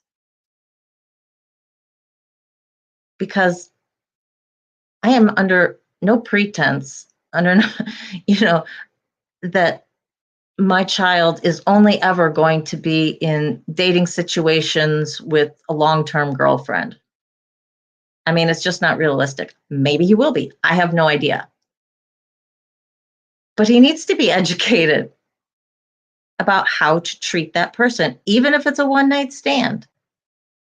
Because I am under no pretense, that my child is only ever going to be in dating situations with a long-term girlfriend. I mean, it's just not realistic. Maybe he will be. I have no idea. But he needs to be educated about how to treat that person, even if it's a one-night stand.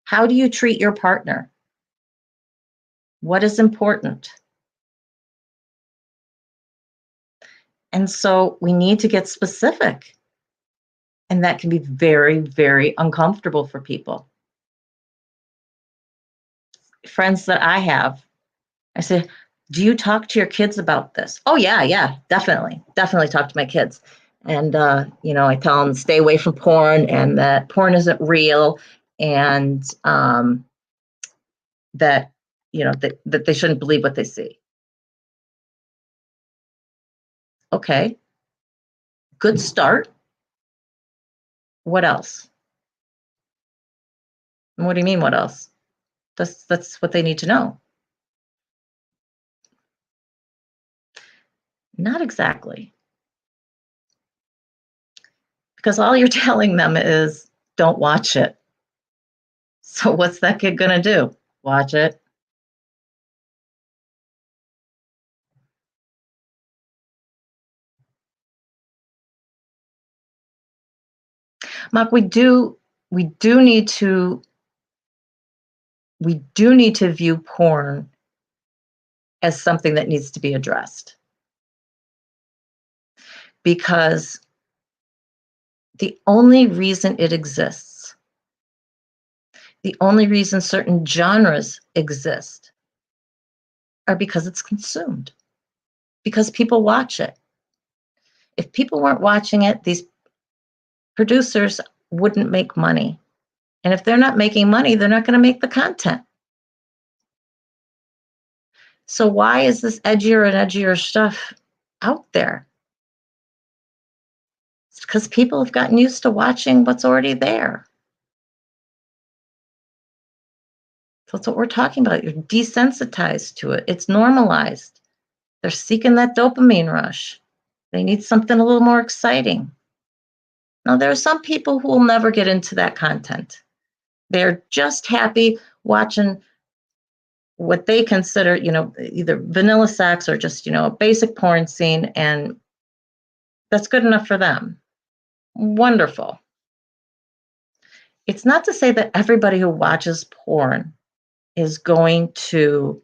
How do you treat your partner? What is important? And so we need to get specific. And that can be very, very uncomfortable for people. Friends that I have, I say, do you talk to your kids about this? Oh, yeah, definitely talk to my kids. And, I tell them stay away from porn and that porn isn't real, and that, that they shouldn't believe what they see. Okay, good start. What else? What do you mean, what else? That's what they need to know. Not exactly. Because all you're telling them is don't watch it. So what's that kid going to do? Watch it. Mark, we do need to view porn as something that needs to be addressed, because the only reason it exists, the only reason certain genres exist, are because it's consumed, because people watch it. If people weren't watching it, these producers wouldn't make money. And if they're not making money, they're not going to make the content. So why is this edgier and edgier stuff out there? It's because people have gotten used to watching what's already there. So that's what we're talking about. You're desensitized to it. It's normalized. They're seeking that dopamine rush. They need something a little more exciting. Now, there are some people who will never get into that content. They're just happy watching what they consider, either vanilla sex or just, a basic porn scene, and that's good enough for them. Wonderful. It's not to say that everybody who watches porn is going to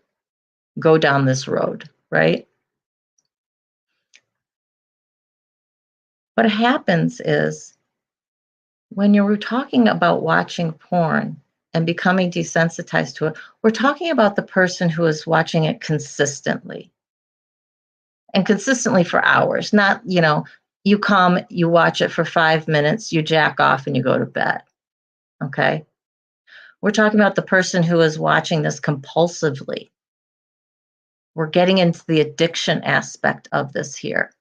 go down this road, right? What happens is when you're talking about watching porn and becoming desensitized to it, we're talking about the person who is watching it consistently, and consistently for hours, not, you come, you watch it for 5 minutes, you jack off, and you go to bed. Okay? We're talking about the person who is watching this compulsively. We're getting into the addiction aspect of this here.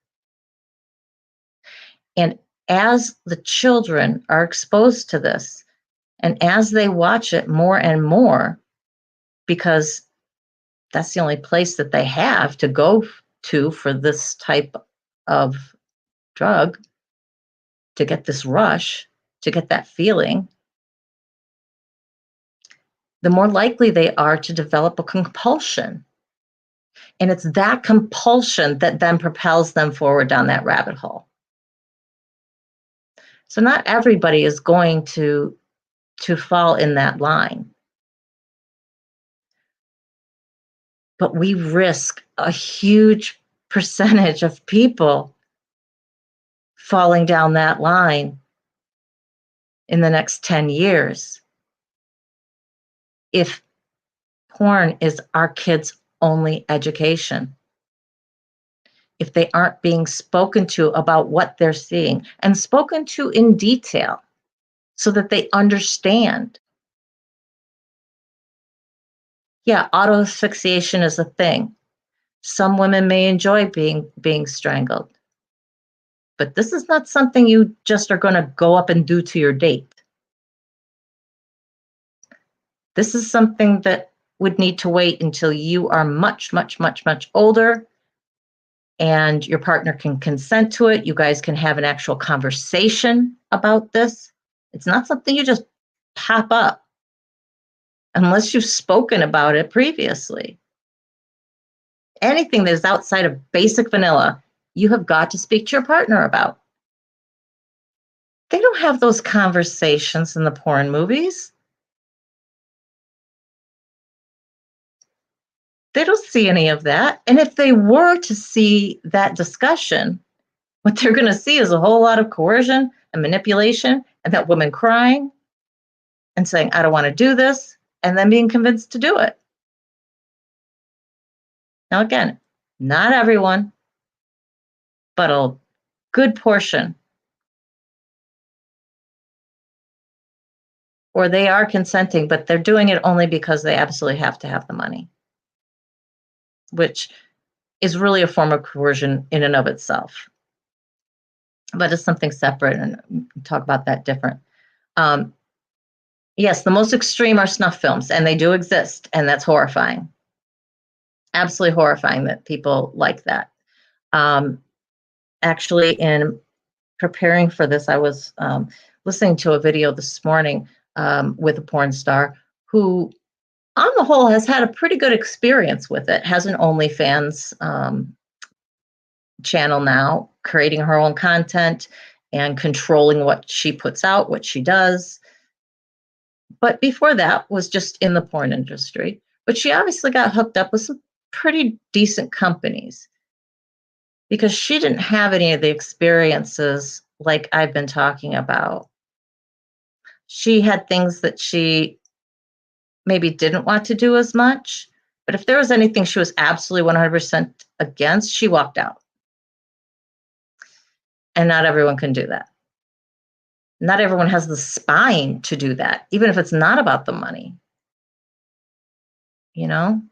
And as the children are exposed to this, and as they watch it more and more, because that's the only place that they have to go to for this type of drug, to get this rush, to get that feeling, the more likely they are to develop a compulsion. And it's that compulsion that then propels them forward down that rabbit hole. So not everybody is going to fall in that line. But we risk a huge percentage of people falling down that line in the next 10 years if porn is our kids' only education. If they aren't being spoken to about what they're seeing and spoken to in detail so that they understand. Yeah, auto asphyxiation is a thing. Some women may enjoy being strangled, but this is not something you just are going to go up and do to your date. This is something that would need to wait until you are much, much, much, much older and your partner can consent to it. You guys can have an actual conversation about this. It's not something you just pop up unless you've spoken about it previously. Anything that is outside of basic vanilla, you have got to speak to your partner about. They don't have those conversations in the porn movies. They don't see any of that. And if they were to see that discussion, what they're going to see is a whole lot of coercion and manipulation and that woman crying and saying, I don't want to do this, and then being convinced to do it. Now, again, not everyone, but a good portion. Or they are consenting, but they're doing it only because they absolutely have to have the money, which is really a form of coercion in and of itself. But it's something separate, and we'll talk about that different. Yes, the most extreme are snuff films, and they do exist, and that's horrifying. Absolutely horrifying that people like that. Actually, in preparing for this, I was listening to a video this morning with a porn star who, on the whole, has had a pretty good experience with it, has an OnlyFans channel now, creating her own content and controlling what she puts out, what she does. But before that was just in the porn industry. But she obviously got hooked up with some pretty decent companies because she didn't have any of the experiences like I've been talking about. She had things that she maybe didn't want to do as much, but if there was anything she was absolutely 100% against, she walked out. And not everyone can do that. Not everyone has the spine to do that, even if it's not about the money. You know,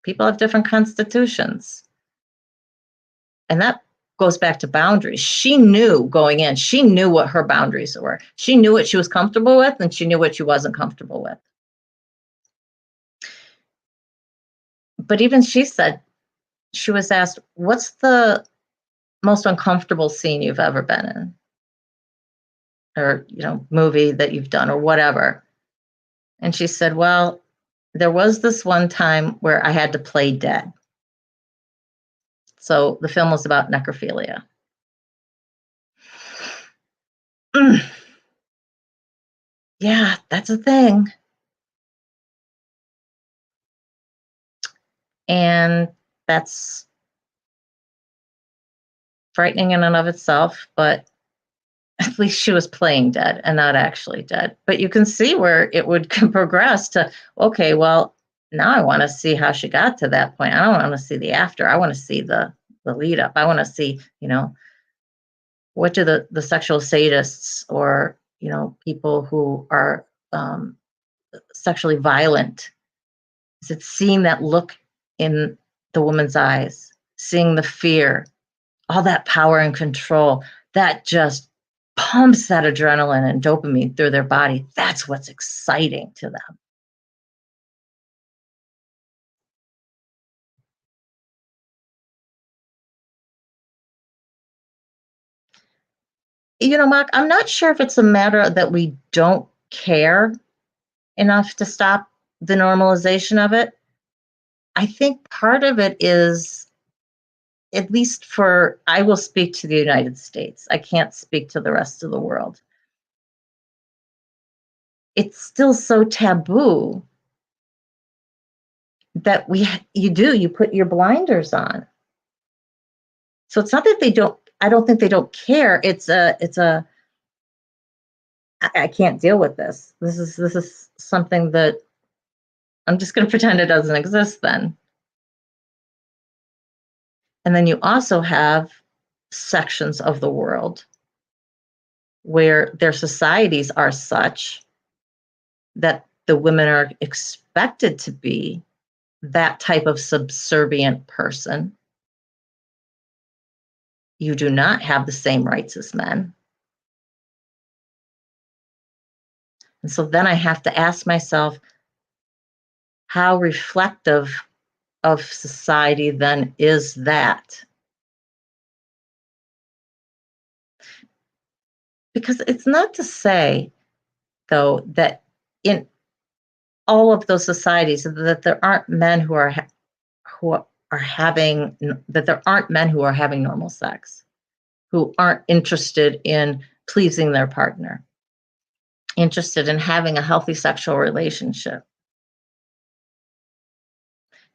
people have different constitutions. And that goes back to boundaries. She knew going in, she knew what her boundaries were. She knew what she was comfortable with, and she knew what she wasn't comfortable with. But even she said, she was asked, what's the most uncomfortable scene you've ever been in? Or, movie that you've done or whatever. And she said, well, there was this one time where I had to play dead. So the film was about necrophilia. Yeah, that's a thing. And that's frightening in and of itself, but at least she was playing dead and not actually dead. But you can see where it would progress to, okay, well, now I want to see how she got to that point. I don't want to see the after. I want to see the lead up. I want to see, what do the sexual sadists or, people who are sexually violent, is it seeing that look in the woman's eyes, seeing the fear, all that power and control that just pumps that adrenaline and dopamine through their body. That's what's exciting to them. Mark, I'm not sure if it's a matter that we don't care enough to stop the normalization of it. I think part of it is, at least I will speak to the United States. I can't speak to the rest of the world. It's still so taboo that you put your blinders on. So it's not that I don't think they don't care. I can't deal with this. This is something that I'm just going to pretend it doesn't exist then. And then you also have sections of the world where their societies are such that the women are expected to be that type of subservient person. You do not have the same rights as men. And so then I have to ask myself, how reflective of society then is that? Because it's not to say, though, that in all of those societies that there aren't men who are having that there aren't men who are having normal sex, who aren't interested in pleasing their partner, interested in having a healthy sexual relationship.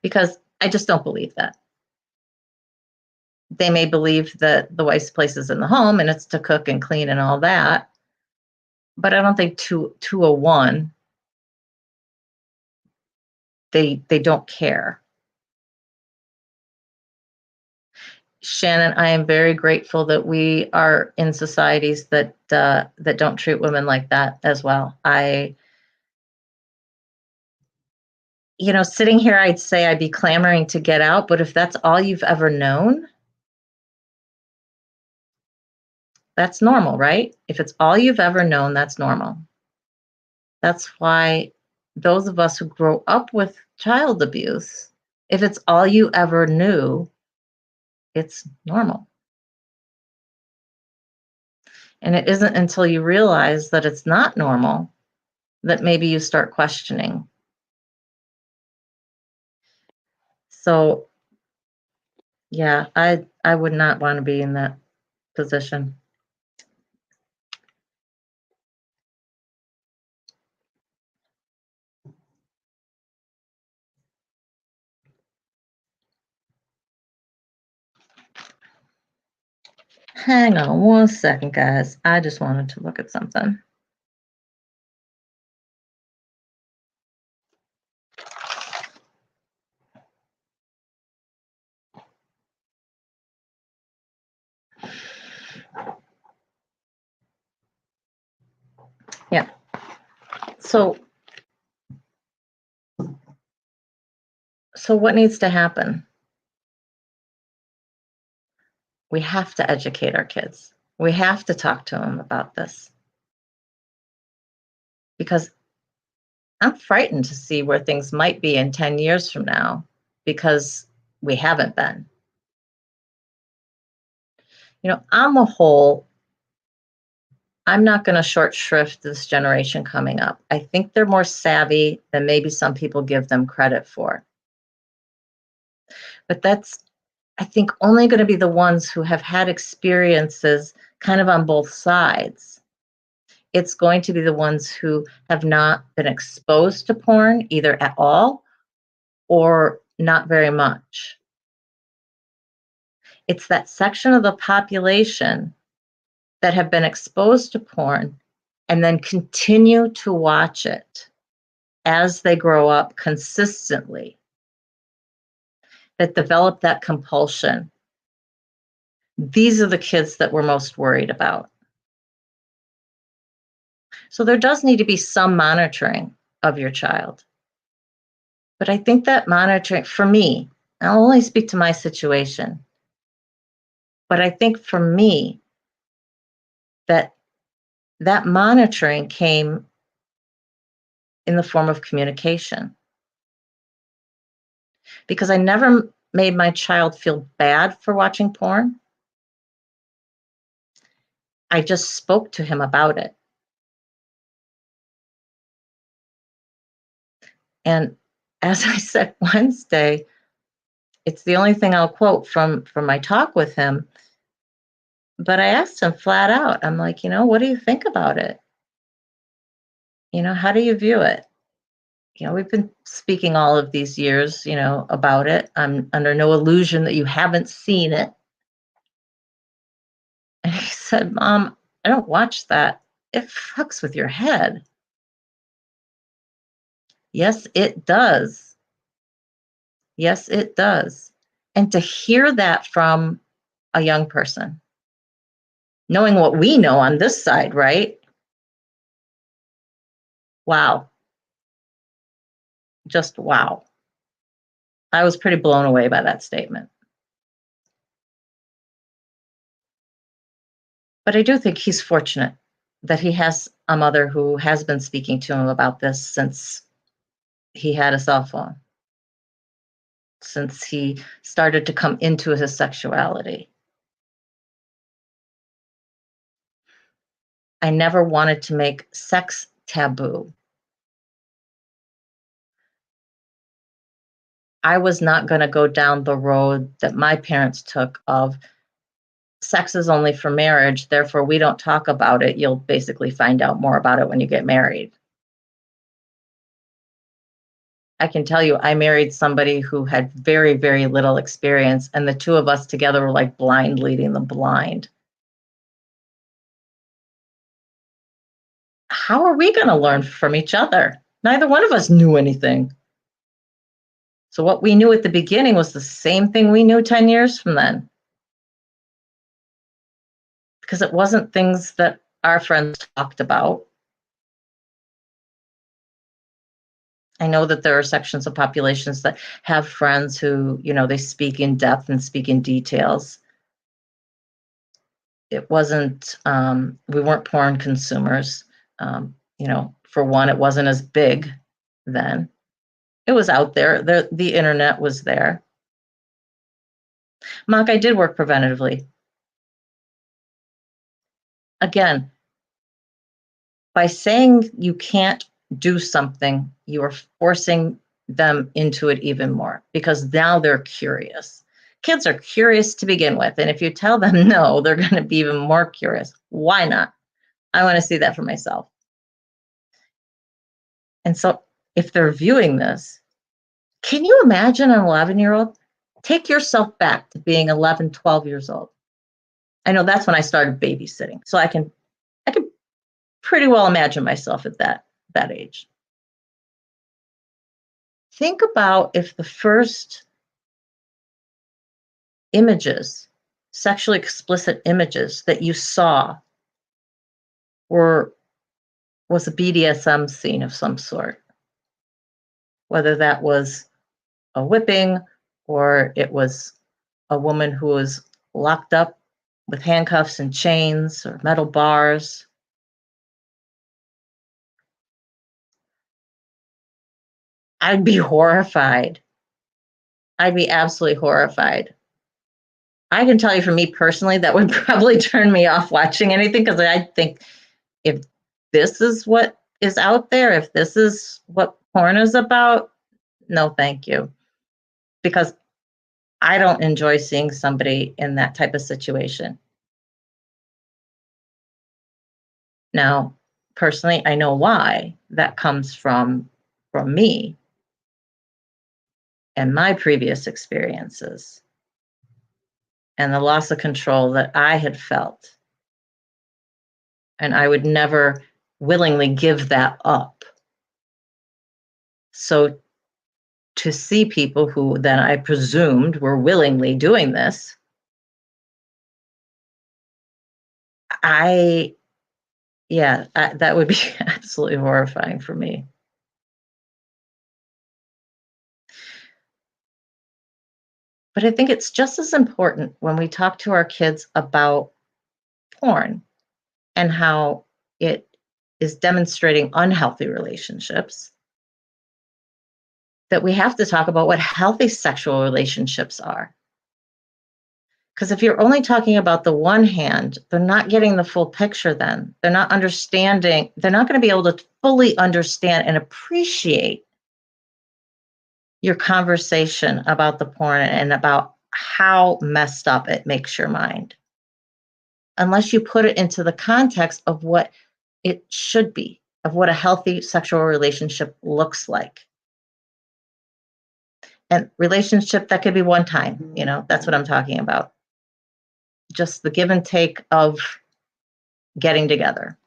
Because I just don't believe that. They may believe that the wife's place is in the home and it's to cook and clean and all that, but I don't think 201 they don't care. Shannon, I am very grateful that we are in societies that that don't treat women like that as well. Sitting here, I'd say I'd be clamoring to get out, but if that's all you've ever known, that's normal, right? If it's all you've ever known, that's normal. That's why those of us who grow up with child abuse, if it's all you ever knew, it's normal. And it isn't until you realize that it's not normal that maybe you start questioning. So, yeah, I would not want to be in that position. Hang on one second, guys. I just wanted to look at something. Yeah. So what needs to happen? We have to educate our kids. We have to talk to them about this. Because I'm frightened to see where things might be in 10 years from now because we haven't been. On the whole, I'm not going to short shrift this generation coming up. I think they're more savvy than maybe some people give them credit for. But that's, I think, only going to be the ones who have had experiences kind of on both sides. It's going to be the ones who have not been exposed to porn either at all or not very much. It's that section of the population that have been exposed to porn and then continue to watch it as they grow up consistently, that develop that compulsion. These are the kids that we're most worried about. So there does need to be some monitoring of your child. But I think that monitoring, for me, I'll only speak to my situation, but I think for me, that monitoring came in the form of communication. Because I never made my child feel bad for watching porn. I just spoke to him about it. And as I said Wednesday, it's the only thing I'll quote from my talk with him. But I asked him flat out, I'm like, what do you think about it? How do you view it? We've been speaking all of these years, about it. I'm under no illusion that you haven't seen it. And he said, Mom, I don't watch that. It fucks with your head. Yes, it does. Yes, it does. And to hear that from a young person, knowing what we know on this side, right? Wow. Just wow. I was pretty blown away by that statement. But I do think he's fortunate that he has a mother who has been speaking to him about this since he had a cell phone, since he started to come into his sexuality. I never wanted to make sex taboo. I was not going to go down the road that my parents took of sex is only for marriage, therefore we don't talk about it. You'll basically find out more about it when you get married. I can tell you, I married somebody who had very, very little experience, and the two of us together were like blind leading the blind. How are we going to learn from each other? Neither one of us knew anything. So, what we knew at the beginning was the same thing we knew 10 years from then, because it wasn't things that our friends talked about. I know that there are sections of populations that have friends who, they speak in depth and speak in details. It wasn't, we weren't porn consumers. For one, it wasn't as big then. It was out there. The internet was there. Mock, I did work preventatively. Again, by saying you can't do something, you are forcing them into it even more because now they're curious. Kids are curious to begin with. And if you tell them no, they're going to be even more curious. Why not? I want to see that for myself. And so if they're viewing this, can you imagine an 11-year-old? Take yourself back to being 11, 12 years old. I know that's when I started babysitting. So I can pretty well imagine myself at that age. Think about if the first images, sexually explicit images that you saw was a BDSM scene of some sort, whether that was a whipping or it was a woman who was locked up with handcuffs and chains or metal bars. I'd be horrified. I'd be absolutely horrified. I can tell you for me personally, that would probably turn me off watching anything because I think if this is what is out there, if this is what porn is about, no, thank you. Because I don't enjoy seeing somebody in that type of situation. Now, personally, I know why that comes from me and my previous experiences and the loss of control that I had felt. And I would never willingly give that up. So to see people who then I presumed were willingly doing this, that would be absolutely horrifying for me. But I think it's just as important when we talk to our kids about porn and how it is demonstrating unhealthy relationships that we have to talk about what healthy sexual relationships are. Because if you're only talking about the one hand, they're not getting the full picture then. They're not understanding, they're not going to be able to fully understand and appreciate your conversation about the porn and about how messed up it makes your mind. Unless you put it into the context of what it should be, of what a healthy sexual relationship looks like. And relationship, that could be one time, that's what I'm talking about. Just the give and take of getting together.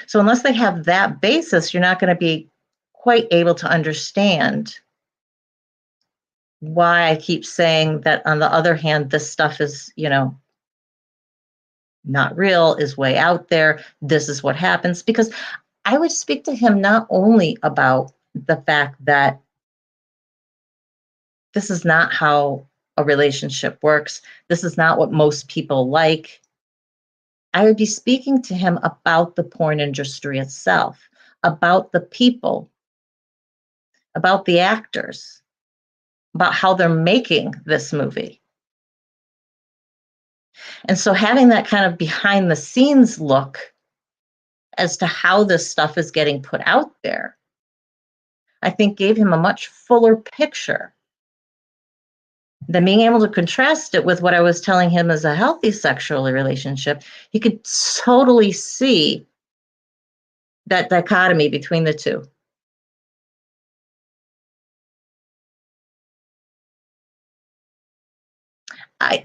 So unless they have that basis, you're not going to be quite able to understand why I keep saying that on the other hand, this stuff is, not real, is way out there. This is what happens. Because I would speak to him not only about the fact that this is not how a relationship works. This is not what most people like. I would be speaking to him about the porn industry itself, about the people, about the actors, about how they're making this movie. And so having that kind of behind the scenes look as to how this stuff is getting put out there, I think gave him a much fuller picture than being able to contrast it with what I was telling him as a healthy sexual relationship. He could totally see that dichotomy between the two.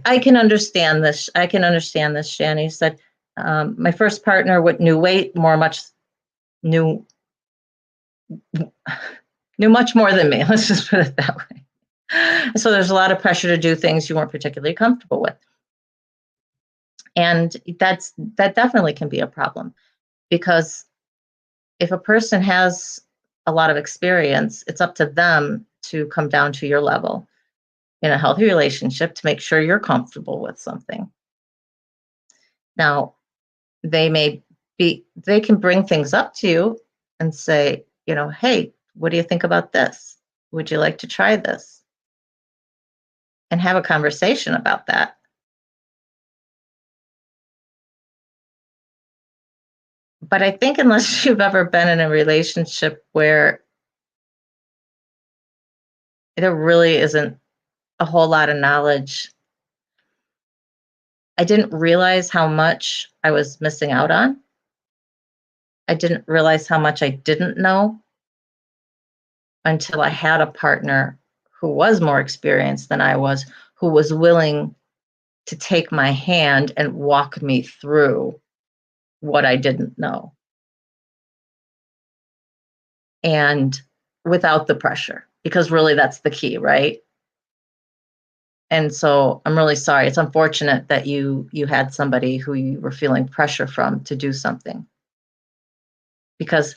I can understand this. I can understand this, Shan. He said, my first partner knew way more much knew knew much more than me. Let's just put it that way. So there's a lot of pressure to do things you weren't particularly comfortable with. And that definitely can be a problem, because if a person has a lot of experience, it's up to them to come down to your level in a healthy relationship to make sure you're comfortable with something. Now, they can bring things up to you and say, hey, what do you think about this? Would you like to try this? And have a conversation about that. But I think unless you've ever been in a relationship where there really isn't a whole lot of knowledge, I didn't realize how much I was missing out on. I didn't realize how much I didn't know until I had a partner who was more experienced than I was, who was willing to take my hand and walk me through what I didn't know. And without the pressure, because really that's the key, right? And so I'm really sorry. It's unfortunate that you had somebody who you were feeling pressure from to do something. Because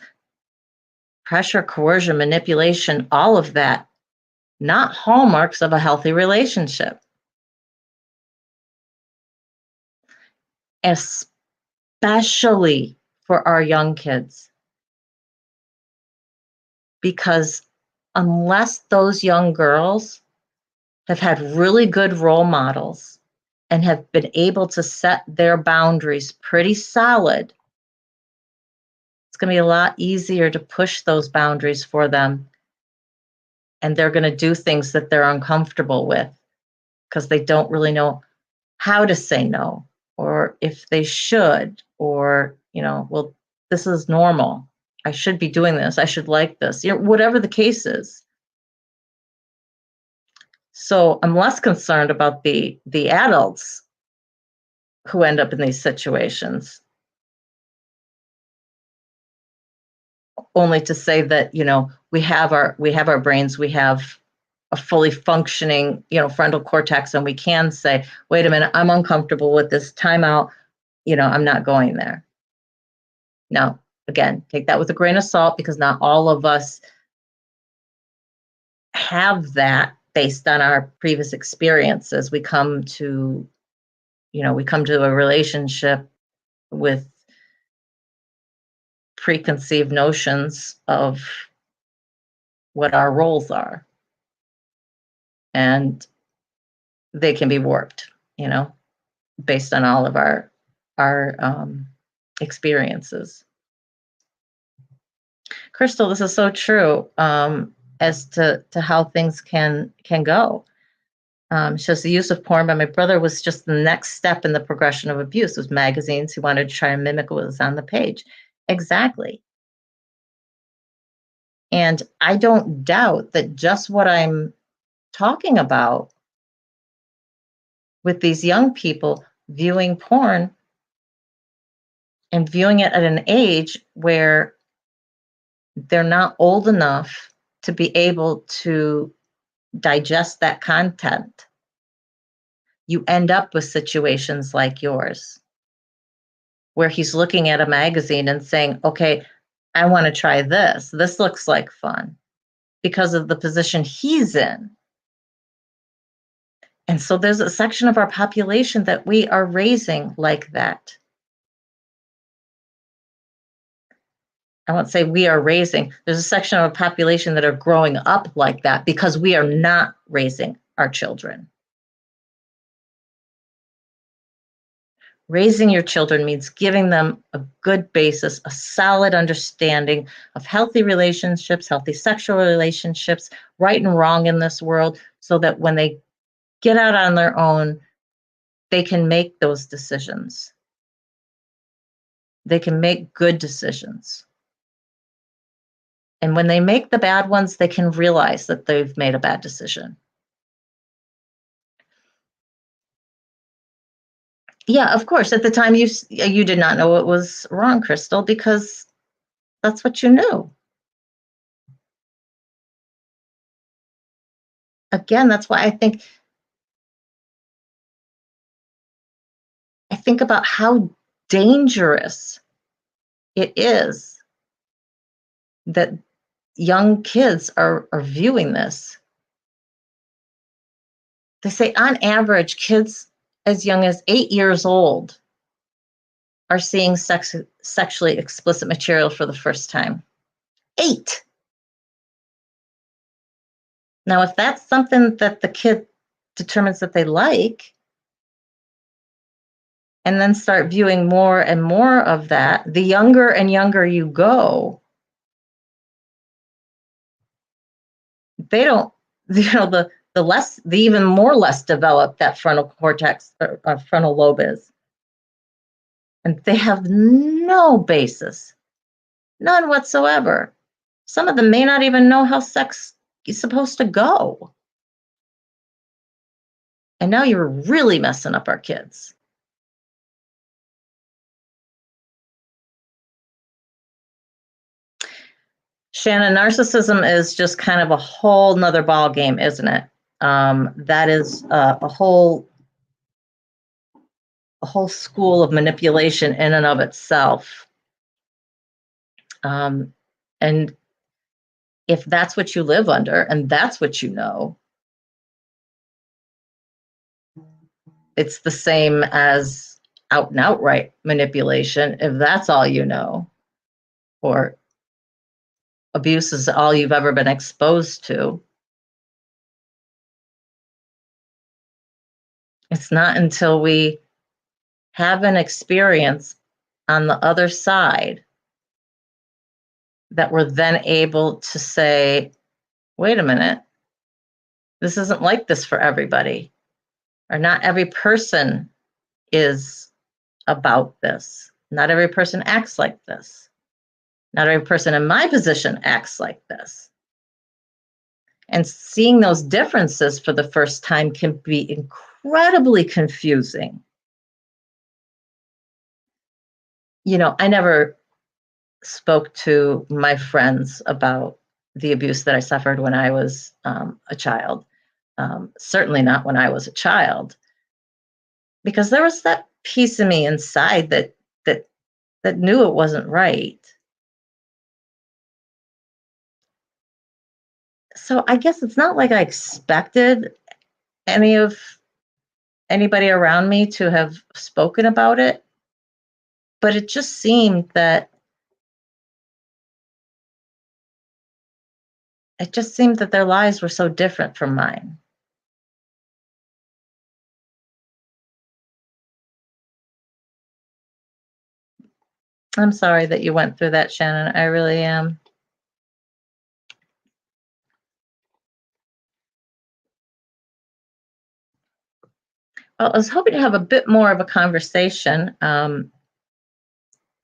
pressure, coercion, manipulation, all of that, not hallmarks of a healthy relationship. Especially for our young kids. Because unless those young girls have had really good role models and have been able to set their boundaries pretty solid, it's going to be a lot easier to push those boundaries for them. And they're going to do things that they're uncomfortable with because they don't really know how to say no, or if they should, or, well, this is normal. I should be doing this. I should like this, whatever the case is. So I'm less concerned about the adults who end up in these situations, only to say that, we have our brains, we have a fully functioning, frontal cortex, and we can say, wait a minute, I'm uncomfortable with this, timeout, I'm not going there. Now, again, take that with a grain of salt, because not all of us have that based on our previous experiences. We come to a relationship with preconceived notions of what our roles are, and they can be warped, based on all of our experiences. Crystal, this is so true, as to how things can go. Shows the use of porn by my brother was just the next step in the progression of abuse. It was magazines. He wanted to try and mimic what was on the page. Exactly. And I don't doubt that just what I'm talking about with these young people viewing porn and viewing it at an age where they're not old enough to be able to digest that content, you end up with situations like yours, where he's looking at a magazine and saying, okay, I want to try this. This looks like fun, because of the position he's in. And so there's a section of our population that we are raising like that. I won't say we are raising. There's a section of our population that are growing up like that because we are not raising our children. Raising your children means giving them a good basis, a solid understanding of healthy relationships, healthy sexual relationships, right and wrong in this world, so that when they get out on their own, they can make those decisions. They can make good decisions. And when they make the bad ones, they can realize that they've made a bad decision. Yeah, of course. At the time, you did not know it was wrong, Crystal, because that's what you knew. Again, that's why I think about how dangerous it is that young kids are viewing this. They say on average, kids as young as 8 years old are seeing sexually explicit material for the first time. 8. Now, if that's something that the kid determines that they like, and then start viewing more and more of that, the younger and younger you go, they don't, the even more less developed that frontal cortex or frontal lobe is. And they have no basis, none whatsoever. Some of them may not even know how sex is supposed to go. And now you're really messing up our kids. Shannon, narcissism is just kind of a whole nother ball game, isn't it? That is a whole school of manipulation in and of itself. And if that's what you live under and that's what you know, it's the same as out and outright manipulation if that's all you know, or abuse is all you've ever been exposed to. It's not until we have an experience on the other side that we're then able to say, wait a minute, this isn't like this for everybody, or not every person is about this. Not every person acts like this. Not every person in my position acts like this. And seeing those differences for the first time can be incredibly confusing. You know, I never spoke to my friends about the abuse that I suffered when I was a child. Certainly not when I was a child, because there was that piece of me inside that knew it wasn't right. So I guess it's not like I expected anybody around me to have spoken about it, but it just seemed that their lives were so different from mine. I'm sorry that you went through that, Shannon. I really am. Well, I was hoping to have a bit more of a conversation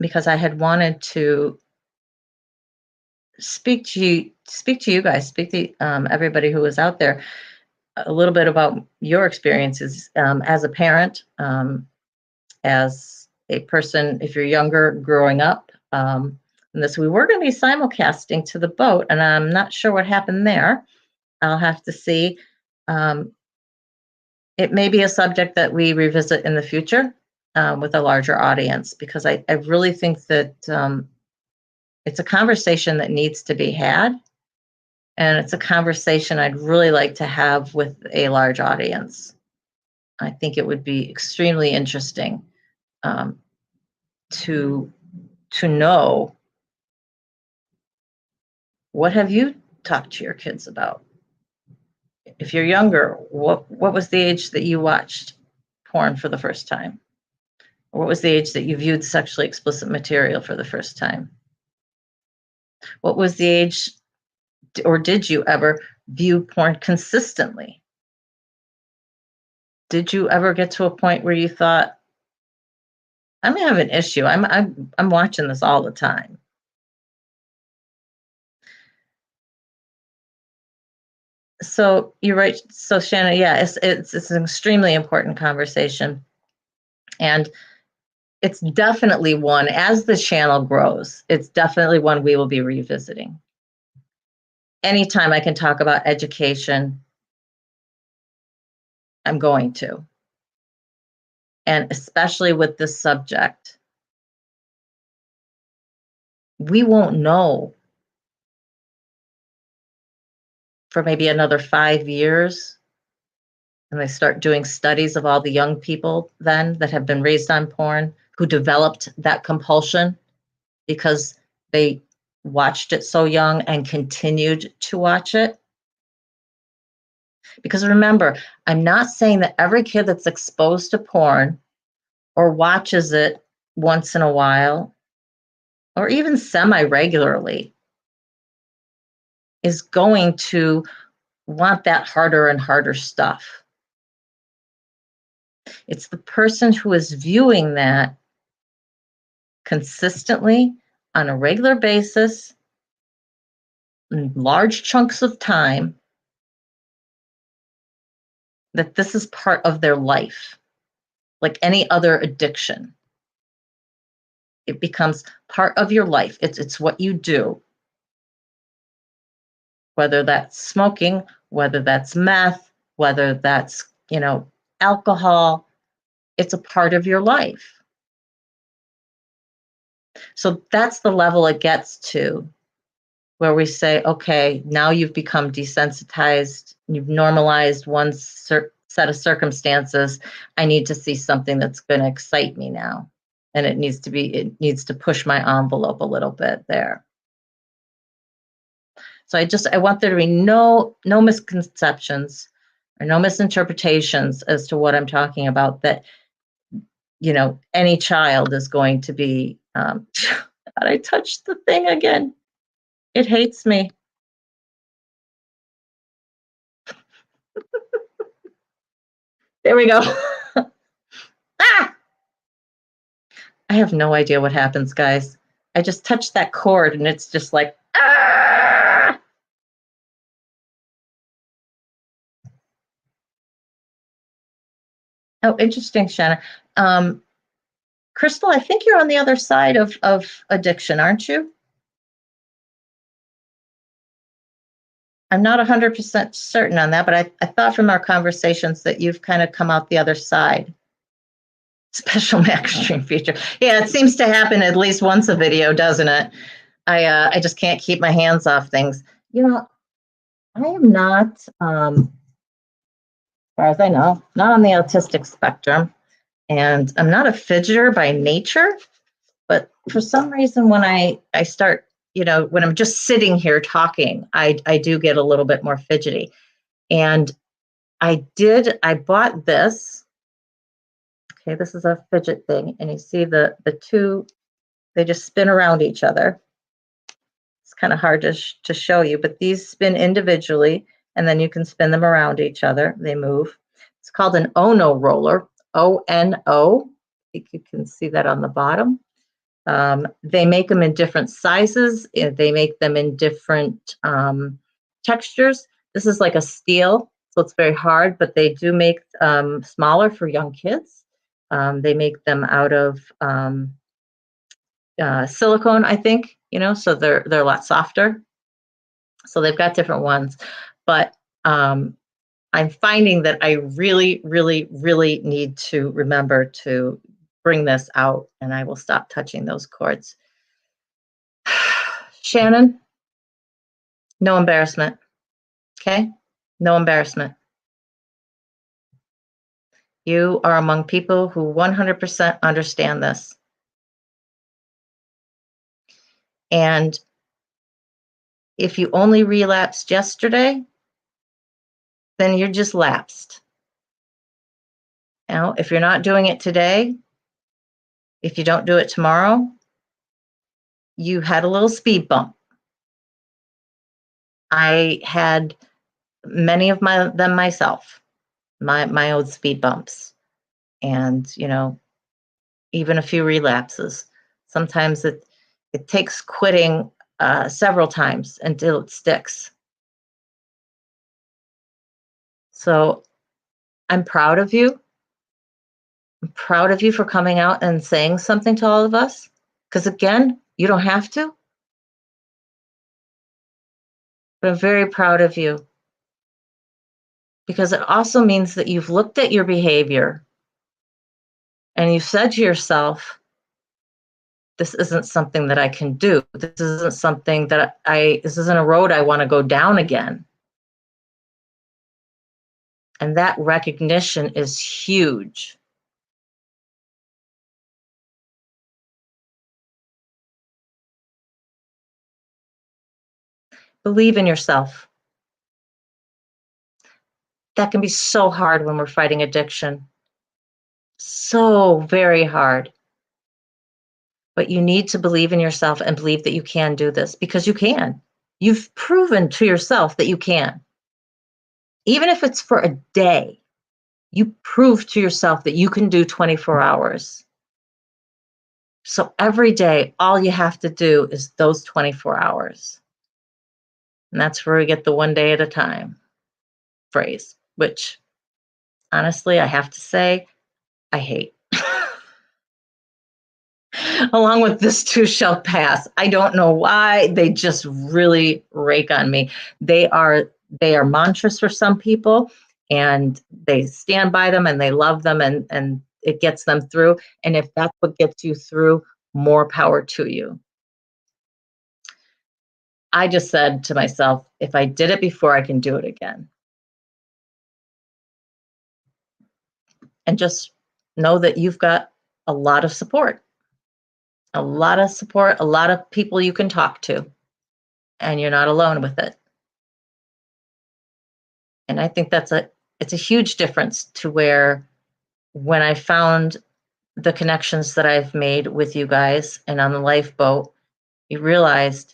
because I had wanted to speak to you guys, speak to everybody who was out there a little bit about your experiences as a parent, as a person, if you're younger, growing up. And this, we were going to be simulcasting to the boat, and I'm not sure what happened there. I'll have to see. It may be a subject that we revisit in the future with a larger audience, because I really think that it's a conversation that needs to be had. And it's a conversation I'd really like to have with a large audience. I think it would be extremely interesting um, to know, what have you talked to your kids about? If you're younger, what was the age that you watched porn for the first time? Or what was the age that you viewed sexually explicit material for the first time? What was the age, or did you ever view porn consistently? Did you ever get to a point where you thought, I'm gonna have an issue. I'm watching this all the time. So you're right. So Shannon, yeah, it's an extremely important conversation, and it's definitely one, as the channel grows, it's definitely one we will be revisiting. Anytime I can talk about education, I'm going to, and especially with this subject, we won't know for maybe another 5 years. And they start doing studies of all the young people then that have been raised on porn, who developed that compulsion because they watched it so young and continued to watch it. Because remember, I'm not saying that every kid that's exposed to porn or watches it once in a while or even semi regularly is going to want that harder and harder stuff. It's the person who is viewing that consistently on a regular basis in large chunks of time, that this is part of their life, like any other addiction. It becomes part of your life. It's what you do, whether that's smoking, whether that's meth, whether that's, alcohol. It's a part of your life. So that's the level it gets to, where we say, okay, now you've become desensitized, you've normalized one set of circumstances. I need to see something that's going to excite me now. And it needs to push my envelope a little bit there. So I want there to be no misconceptions or no misinterpretations as to what I'm talking about, that, any child is going to be, I touched the thing again. It hates me. There we go. Ah! I have no idea what happens, guys. I just touched that cord and it's just like, ah! Oh, interesting, Shanna. Crystal, I think you're on the other side of addiction, aren't you? I'm not 100% certain on that, but I thought from our conversations that you've kind of come out the other side. Special extreme feature. Yeah, it seems to happen at least once a video, doesn't it? I just can't keep my hands off things. I am not, as far as I know, not on the autistic spectrum, and I'm not a fidgeter by nature. But for some reason, when I start, when I'm just sitting here talking, I do get a little bit more fidgety. And I bought this. Okay, this is a fidget thing, and you see the two, they just spin around each other. It's kind of hard to show you, but these spin individually, and then you can spin them around each other. They move. It's called an Ono roller, ONO. I think you can see that on the bottom. They make them in different sizes. They make them in different textures. This is like a steel, so it's very hard, but they do make smaller for young kids. They make them out of silicone, I think, so they're a lot softer. So they've got different ones, but I'm finding that I really, really, really need to remember to bring this out, and I will stop touching those cords. Shannon, no embarrassment. Okay? No embarrassment. You are among people who 100% understand this. And if you only relapsed yesterday, then you're just lapsed. Now, if you're not doing it today, if you don't do it tomorrow, you had a little speed bump. I had many of them myself, my old speed bumps, and even a few relapses. Sometimes it takes quitting several times until it sticks. So I'm proud of you. I'm proud of you for coming out and saying something to all of us. Because again, you don't have to, but I'm very proud of you because it also means that you've looked at your behavior and you've said to yourself, this isn't something that I can do. This isn't something that this isn't a road I want to go down again. And that recognition is huge. Believe in yourself. That can be so hard when we're fighting addiction. So very hard. But you need to believe in yourself and believe that you can do this because you can. You've proven to yourself that you can. Even if it's for a day, you prove to yourself that you can do 24 hours. So every day, all you have to do is those 24 hours. And that's where we get the one day at a time phrase, which honestly, I have to say, I hate. Along with this too shall pass. I don't know why they just really rake on me. They are mantras for some people and they stand by them and they love them and it gets them through. And if that's what gets you through, more power to you. I just said to myself, if I did it before, I can do it again. And just know that you've got a lot of support, a lot of support, a lot of people you can talk to, and you're not alone with it. And I think it's a huge difference to where when I found the connections that I've made with you guys and on the lifeboat, you realized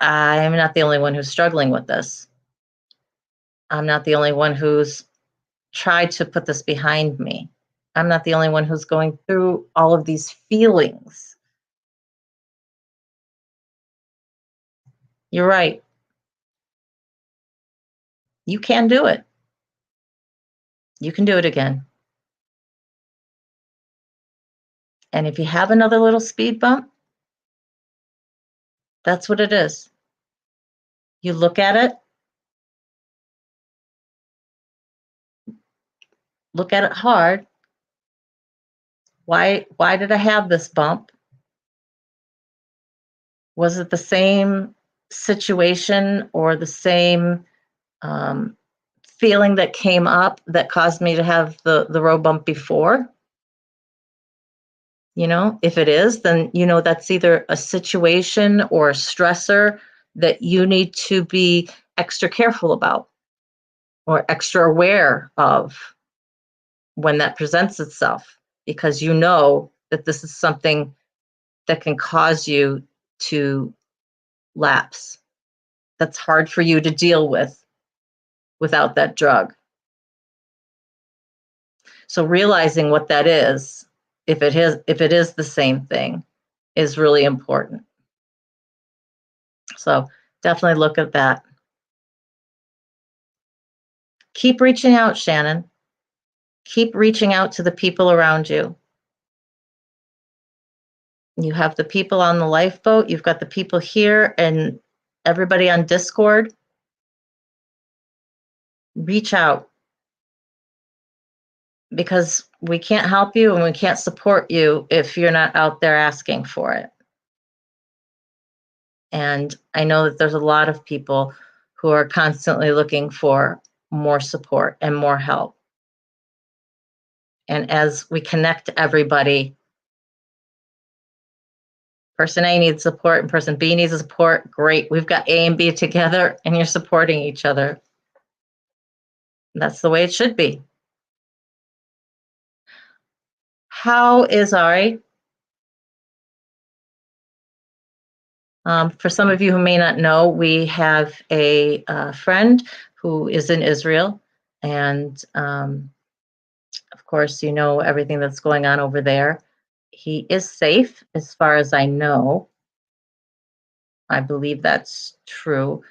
I'm not the only one who's struggling with this. I'm not the only one who's tried to put this behind me. I'm not the only one who's going through all of these feelings. You're right. You can do it. You can do it again. And if you have another little speed bump, that's what it is. You look at it, look at it hard. Why did I have this bump? Was it the same situation or the same um, feeling that came up that caused me to have the road bump before? If it is, then that's either a situation or a stressor that you need to be extra careful about or extra aware of when that presents itself, because you know that this is something that can cause you to lapse. That's hard for you to deal with without that drug. So realizing what that is, if it is the same thing, is really important. So definitely look at that. Keep reaching out, Shannon. Keep reaching out to the people around you. You have the people on the lifeboat, you've got the people here, and everybody on Discord. Reach out because we can't help you and we can't support you if you're not out there asking for it. And I know that there's a lot of people who are constantly looking for more support and more help. And as we connect everybody, person A needs support and person B needs support. Great. We've got A and B together and you're supporting each other. And that's the way it should be. How is Ari? For some of you who may not know, we have a friend who is in Israel. And of course, you know everything that's going on over there. He is safe as far as I know. I believe that's true.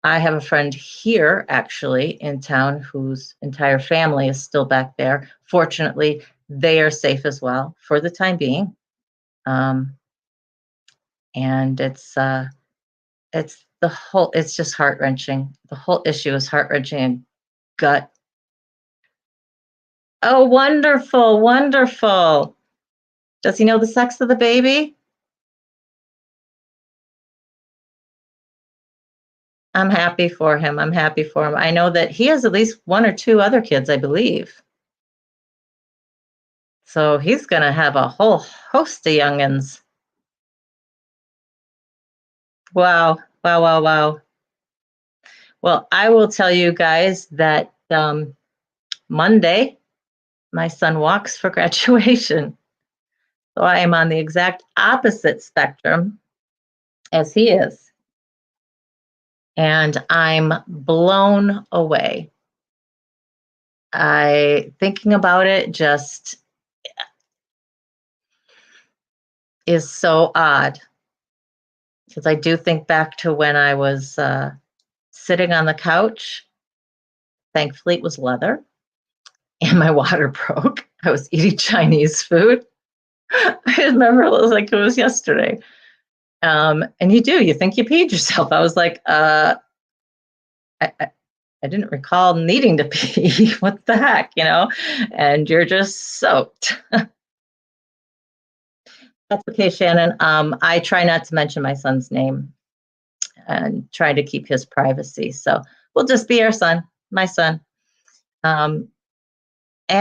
I have a friend here, actually, in town whose entire family is still back there. Fortunately, they are safe as well for the time being. And it's just heart-wrenching. The whole issue is heart-wrenching and gut. Oh, wonderful, wonderful. Does he know the sex of the baby? I'm happy for him. I'm happy for him. I know that he has at least one or two other kids, I believe. So he's going to have a whole host of youngins. Wow, wow, wow, wow. Well, I will tell you guys that Monday, my son walks for graduation. So I am on the exact opposite spectrum as he is. And I'm blown away. Thinking about it just is so odd because I do think back to when I was sitting on the couch. Thankfully, it was leather and my water broke. I was eating Chinese food. I remember it was like it was yesterday. And you think you peed yourself. I was like, I didn't recall needing to pee. What the heck, And you're just soaked. That's okay, Shannon. I try not to mention my son's name and try to keep his privacy. So we'll just be our son, my son. And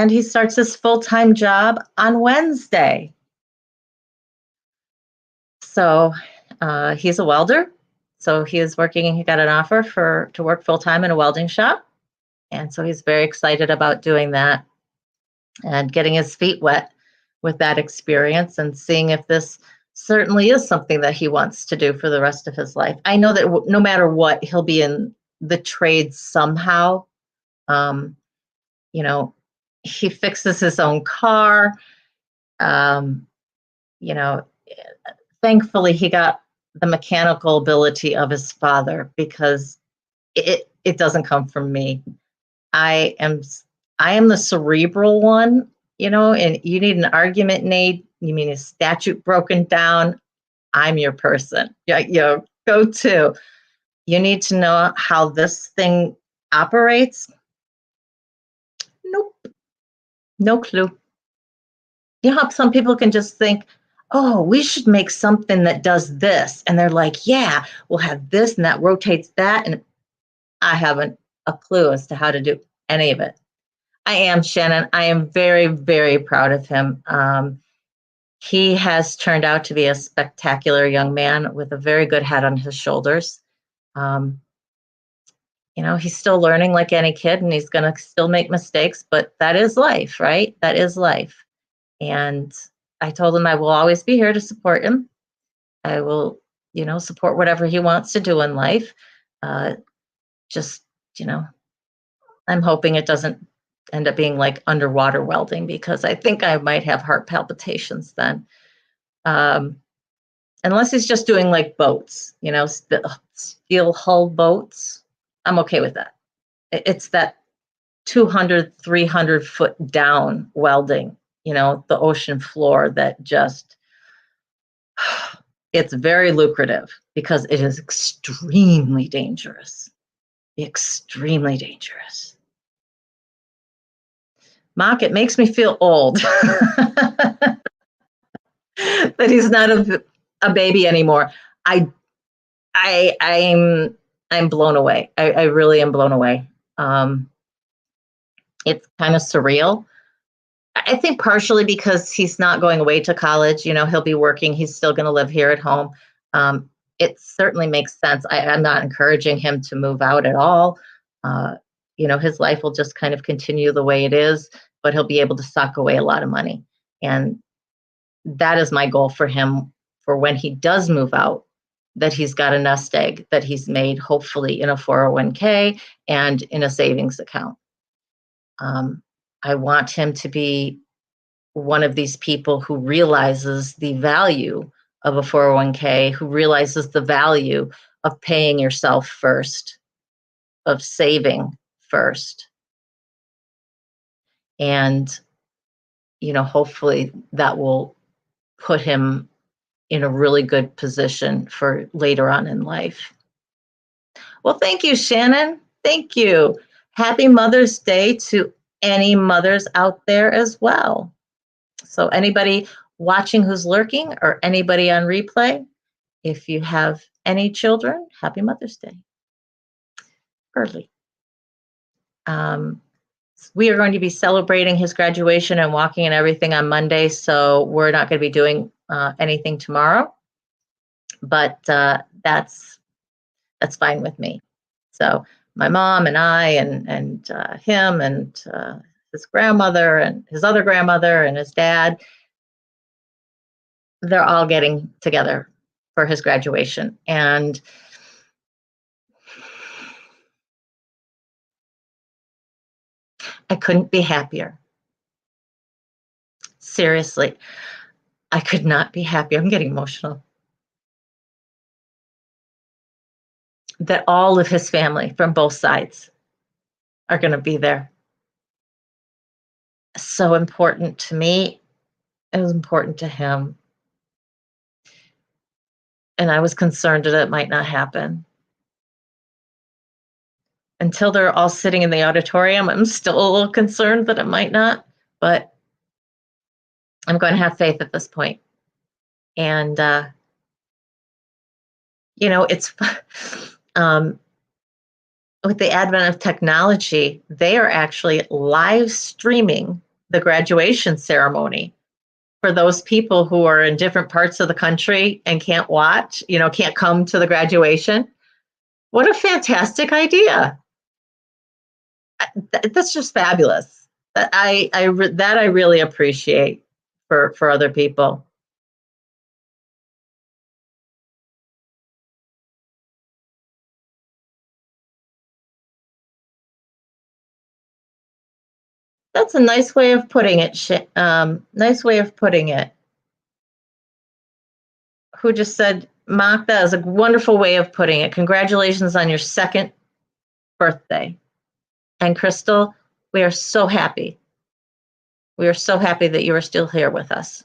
he starts his full-time job on Wednesday. So he's a welder. So he is working, he got an offer to work full-time in a welding shop. And so he's very excited about doing that and getting his feet wet with that experience and seeing if this certainly is something that he wants to do for the rest of his life. I know that no matter what, he'll be in the trades somehow. He fixes his own car. Um, you know, Thankfully he got the mechanical ability of his father because it doesn't come from me. I am the cerebral one, and you need an argument made, you mean a statute broken down, I'm your person. Yeah, go to. You need to know how this thing operates. Nope, no clue. You know how some people can just think, oh, we should make something that does this. And they're like, yeah, we'll have this and that rotates that. And I haven't a clue as to how to do any of it. I am, Shannon. I am very, very proud of him. He has turned out to be a spectacular young man with a very good head on his shoulders. He's still learning like any kid, and he's going to still make mistakes, but that is life, right? That is life. And I told him I will always be here to support him. I will, support whatever he wants to do in life. Just, I'm hoping it doesn't end up being like underwater welding because I think I might have heart palpitations then. Unless he's just doing like boats, steel hull boats. I'm okay with that. It's that 200, 300 foot down welding, the ocean floor that just, it's very lucrative because it is extremely dangerous. Extremely dangerous. Mark, it makes me feel old that he's not a baby anymore. I'm blown away. I really am blown away. It's kind of surreal. I think partially because he's not going away to college. He'll be working. He's still going to live here at home. Um, it certainly makes sense. I'm not encouraging him to move out at all. Uh, his life will just kind of continue the way it is, but he'll be able to sock away a lot of money. And that is my goal for him for when he does move out, that he's got a nest egg that he's made, hopefully in a 401k and in a savings account. I want him to be one of these people who realizes the value of a 401k, who realizes the value of paying yourself first, of saving first. And, hopefully that will put him in a really good position for later on in life. Well, thank you, Shannon. Thank you. Happy Mother's Day to any mothers out there as well. So anybody watching who's lurking or anybody on replay, if you have any children, happy Mother's Day. Early. We are going to be celebrating his graduation and walking and everything on Monday, so we're not going to be doing anything tomorrow, but that's fine with me. So my mom and I and him and his grandmother and his other grandmother and his dad, they're all getting together for his graduation. And I couldn't be happier. Seriously, I could not be happier. I'm getting emotional. That all of his family from both sides are going to be there. So important to me. It was important to him. And I was concerned that it might not happen. Until they're all sitting in the auditorium, I'm still a little concerned that it might not, but I'm going to have faith at this point. And, it's with the advent of technology, they are actually live streaming the graduation ceremony for those people who are in different parts of the country and can't watch, can't come to the graduation. What a fantastic idea. That's just fabulous. That I really appreciate for other people. That's a nice way of putting it. Nice way of putting it. Who just said, Mark, that is a wonderful way of putting it. Congratulations on your second birthday. And Crystal, we are so happy. We are so happy that you are still here with us.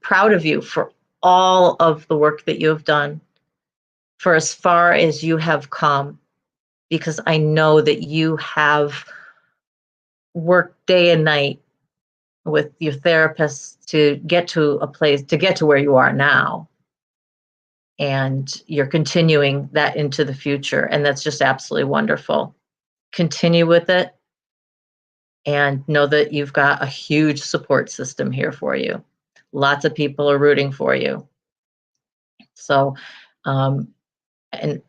Proud of you for all of the work that you have done, for as far as you have come, because I know that you have worked day and night with your therapist to get to a place, to get to where you are now. And you're continuing that into the future. And that's just absolutely wonderful. Continue with it and know that you've got a huge support system here for you. Lots of people are rooting for you. So, and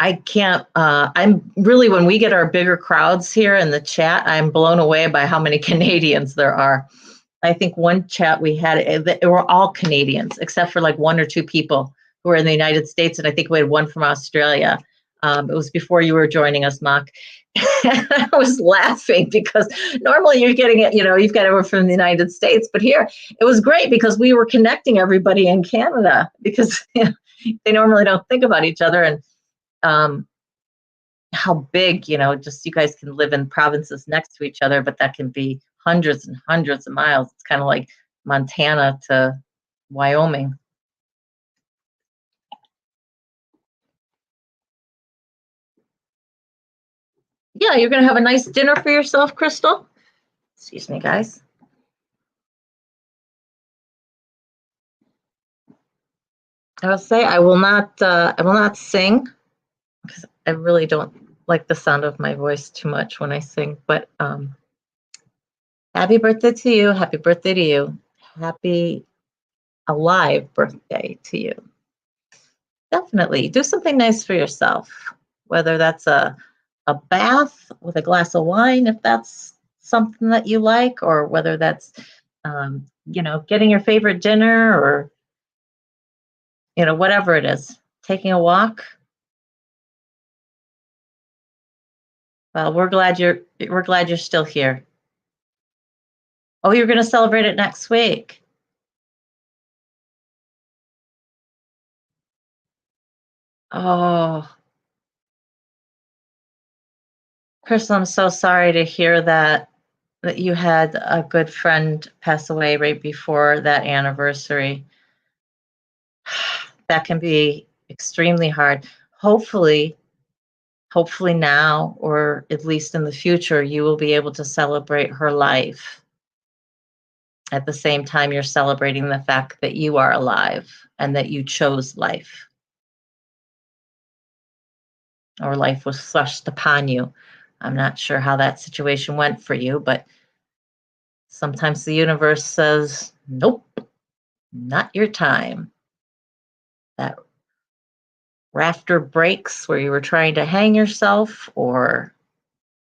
I can't, I'm really, when we get our bigger crowds here in the chat, I'm blown away by how many Canadians there are. I think one chat we had, it were all Canadians, except for like one or two people who were in the United States. And I think we had one from Australia. It was before you were joining us, Mark. And I was laughing because normally you're getting it, you've got everyone from the United States, but here it was great because we were connecting everybody in Canada because they normally don't think about each other. And how big, just you guys can live in provinces next to each other, but that can be hundreds and hundreds of miles. It's kind of like Montana to Wyoming. Yeah, you're going to have a nice dinner for yourself, Crystal. Excuse me, guys. I'll say I will not sing because I really don't like the sound of my voice too much when I sing, but Happy birthday to you. Happy birthday to you. Happy alive birthday to you. Definitely do something nice for yourself, whether that's a bath with a glass of wine, if that's something that you like, or whether that's, getting your favorite dinner or, whatever it is, taking a walk. Well, we're glad you're still here. Oh, you're going to celebrate it next week. Oh, Crystal, I'm so sorry to hear that you had a good friend pass away right before that anniversary. That can be extremely hard. Hopefully, hopefully now, or at least in the future, you will be able to celebrate her life at the same time you're celebrating the fact that you are alive and that you chose life, or life was thrust upon you. I'm not sure how that situation went for you, but sometimes the universe says, nope, not your time. That rafter breaks where you were trying to hang yourself, or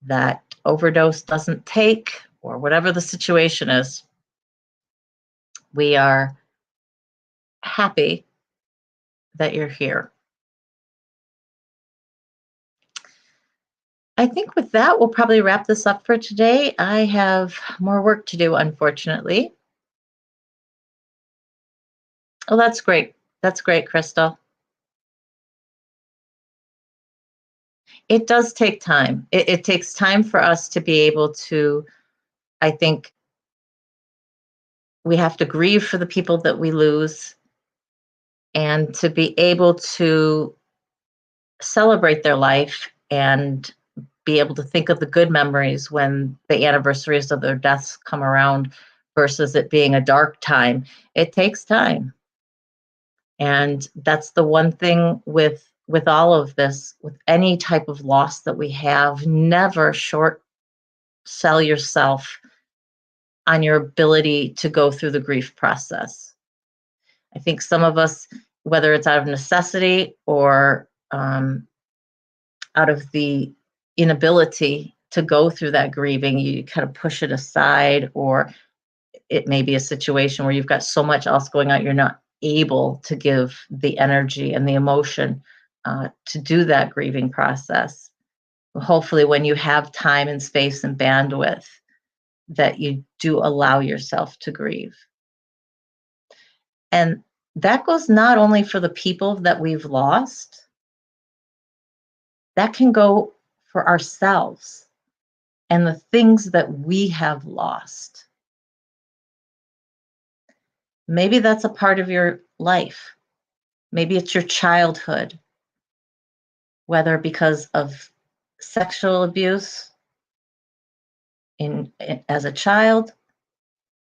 that overdose doesn't take, or whatever the situation is. We are happy that you're here. I think with that, we'll probably wrap this up for today. I have more work to do, unfortunately. Oh, that's great. That's great, Crystal. It does take time. It takes time for us to be able to, I think, we have to grieve for the people that we lose and to be able to celebrate their life and be able to think of the good memories when the anniversaries of their deaths come around versus it being a dark time. It takes time. And that's the one thing with all of this, with any type of loss that we have, never short sell yourself on your ability to go through the grief process. I think some of us, whether it's out of necessity or out of the inability to go through that grieving, you kind of push it aside, or it may be a situation where you've got so much else going on, you're not able to give the energy and the emotion to do that grieving process. Hopefully, when you have time and space and bandwidth, that you do allow yourself to grieve. And that goes not only for the people that we've lost, that can go for ourselves and the things that we have lost. Maybe that's a part of your life. Maybe it's your childhood, whether because of sexual abuse as a child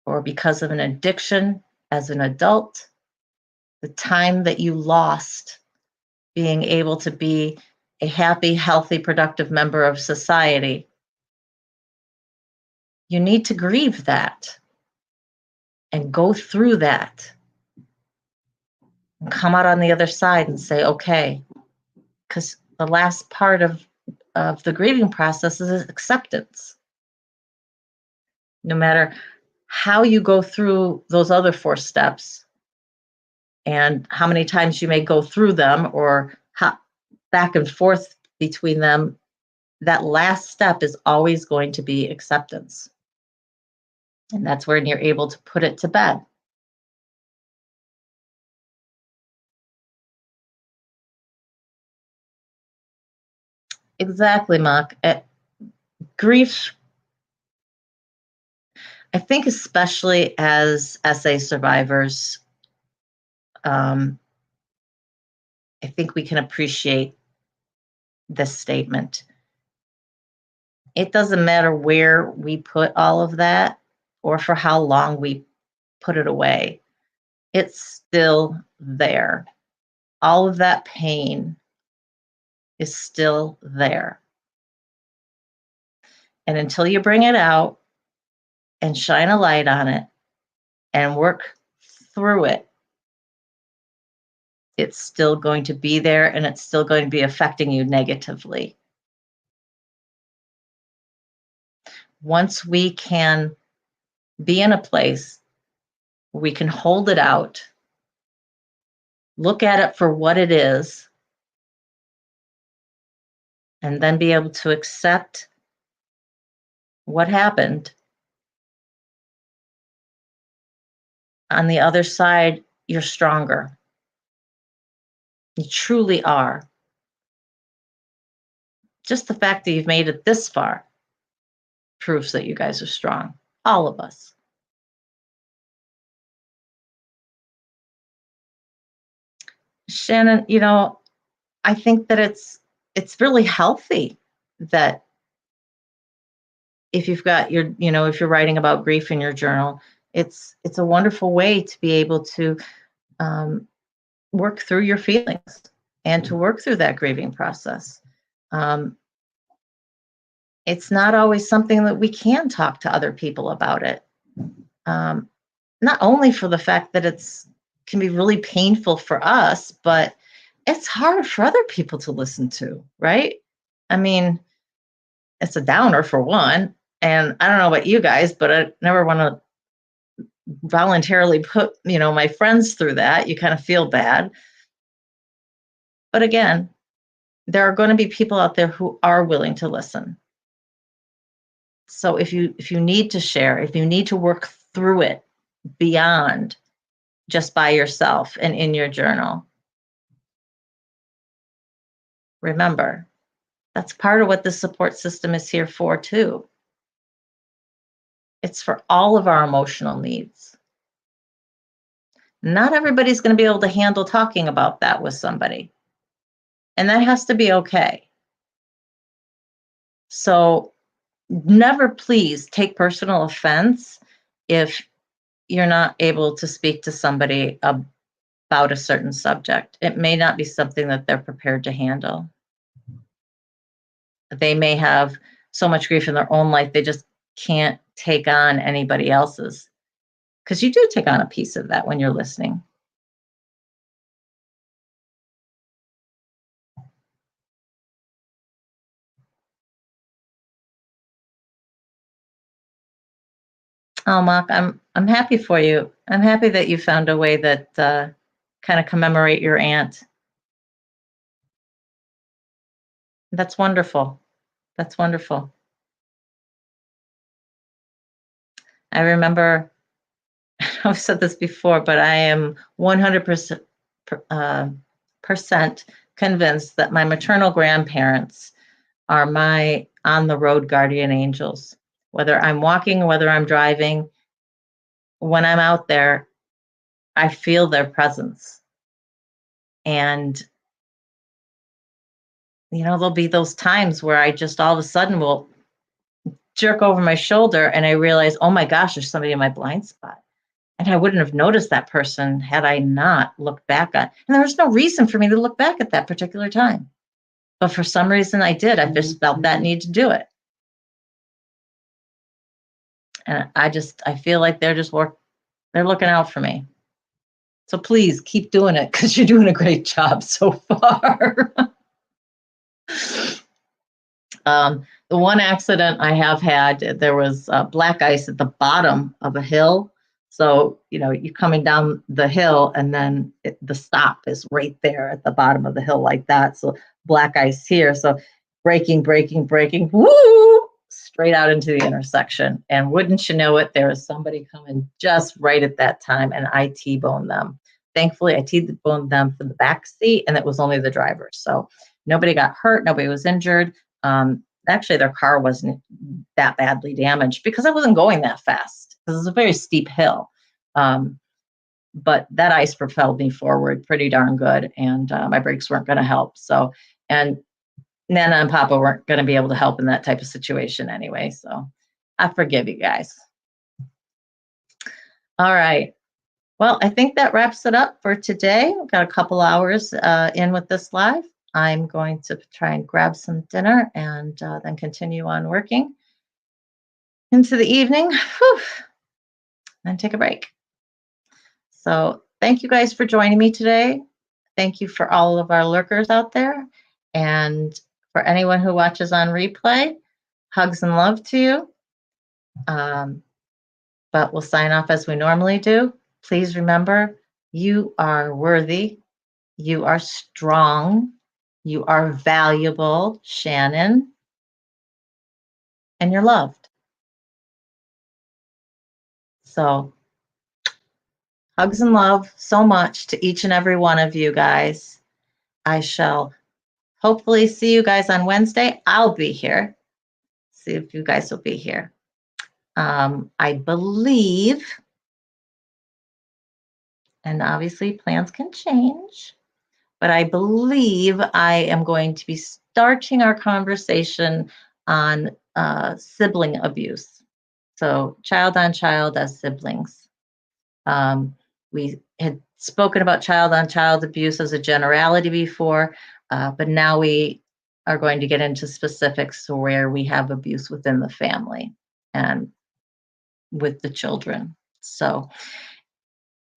or because of an addiction as an adult, the time that you lost being able to be a happy, healthy, productive member of society. You need to grieve that and go through that and come out on the other side and say, okay, because the last part of the grieving process is acceptance. No matter how you go through those other four steps and how many times you may go through them or how, back and forth between them, that last step is always going to be acceptance. And that's when you're able to put it to bed. Exactly, Mark. Grief, I think, especially as SA survivors, um, I think we can appreciate this statement. It doesn't matter where we put all of that or for how long we put it away, it's still there. All of that pain is still there. And until you bring it out and shine a light on it and work through it, it's still going to be there and it's still going to be affecting you negatively. Once we can be in a place, we can hold it out, look at it for what it is, and then be able to accept what happened. On the other side, you're stronger. You truly are. Just the fact that you've made it this far proves that you guys are strong. All of us. Shannon, I think that it's really healthy that if you've got if you're writing about grief in your journal, it's a wonderful way to be able to work through your feelings and to work through that grieving process. It's not always something that we can talk to other people about it. Not only for the fact that it's can be really painful for us, but it's hard for other people to listen to, right? I mean, it's a downer for one. And I don't know about you guys, but I never want to voluntarily put, my friends through that. You kind of feel bad. But again, there are going to be people out there who are willing to listen. So if you need to share, if you need to work through it beyond just by yourself and in your journal, remember, that's part of what the support system is here for too. It's for all of our emotional needs. Not everybody's going to be able to handle talking about that with somebody. And that has to be okay. So never please take personal offense if you're not able to speak to somebody about a certain subject. It may not be something that they're prepared to handle. They may have so much grief in their own life, they just can't take on anybody else's. Because you do take on a piece of that when you're listening. Oh, Mark, I'm happy for you. I'm happy that you found a way that kind of commemorate your aunt. That's wonderful. That's wonderful. I remember I've said this before, but I am 100% percent convinced that my maternal grandparents are my on the road guardian angels. Whether I'm walking, whether I'm driving, when I'm out there, I feel their presence. And, there'll be those times where I just all of a sudden will jerk over my shoulder and I realize, oh my gosh, there's somebody in my blind spot. And I wouldn't have noticed that person had I not looked back on. And there was no reason for me to look back at that particular time. But for some reason I did. I just felt that need to do it. And I feel like they're looking out for me. So please keep doing it because you're doing a great job so far. The one accident I have had, there was black ice at the bottom of a hill. So, you're coming down the hill and then the stop is right there at the bottom of the hill like that. So black ice here. So braking, woo, straight out into the intersection. And wouldn't you know it, there was somebody coming just right at that time and I T-boned them. Thankfully, I T-boned them from the back seat and it was only the driver. So nobody got hurt, nobody was injured. Actually, their car wasn't that badly damaged because I wasn't going that fast because it's a very steep hill. But that ice propelled me forward pretty darn good, and my brakes weren't going to help. So, and Nana and Papa weren't going to be able to help in that type of situation anyway. So, I forgive you guys. All right. Well, I think that wraps it up for today. We've got a couple hours in with this live. I'm going to try and grab some dinner and then continue on working. into the evening, whew, and take a break. So thank you guys for joining me today. Thank you for all of our lurkers out there. And for anyone who watches on replay, hugs and love to you. But we'll sign off as we normally do. Please remember, you are worthy. You are strong. You are valuable, Shannon. And you're loved. So hugs and love so much to each and every one of you guys. I shall hopefully see you guys on Wednesday. I'll be here. See if you guys will be here. I believe, and obviously plans can change, but I believe I am going to be starting our conversation on sibling abuse. So child on child as siblings. We had spoken about child on child abuse as a generality before, but now we are going to get into specifics where we have abuse within the family and with the children. So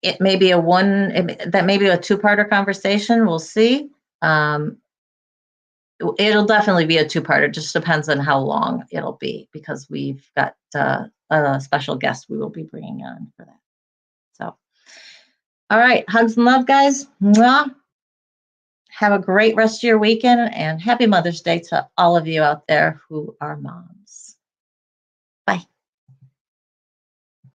it may be that may be a two-parter conversation. We'll see. It'll definitely be a two-parter. It just depends on how long it'll be because we've got a special guest we will be bringing on for that. So, all right, hugs and love, guys. Mwah. Have a great rest of your weekend and happy Mother's Day to all of you out there who are moms.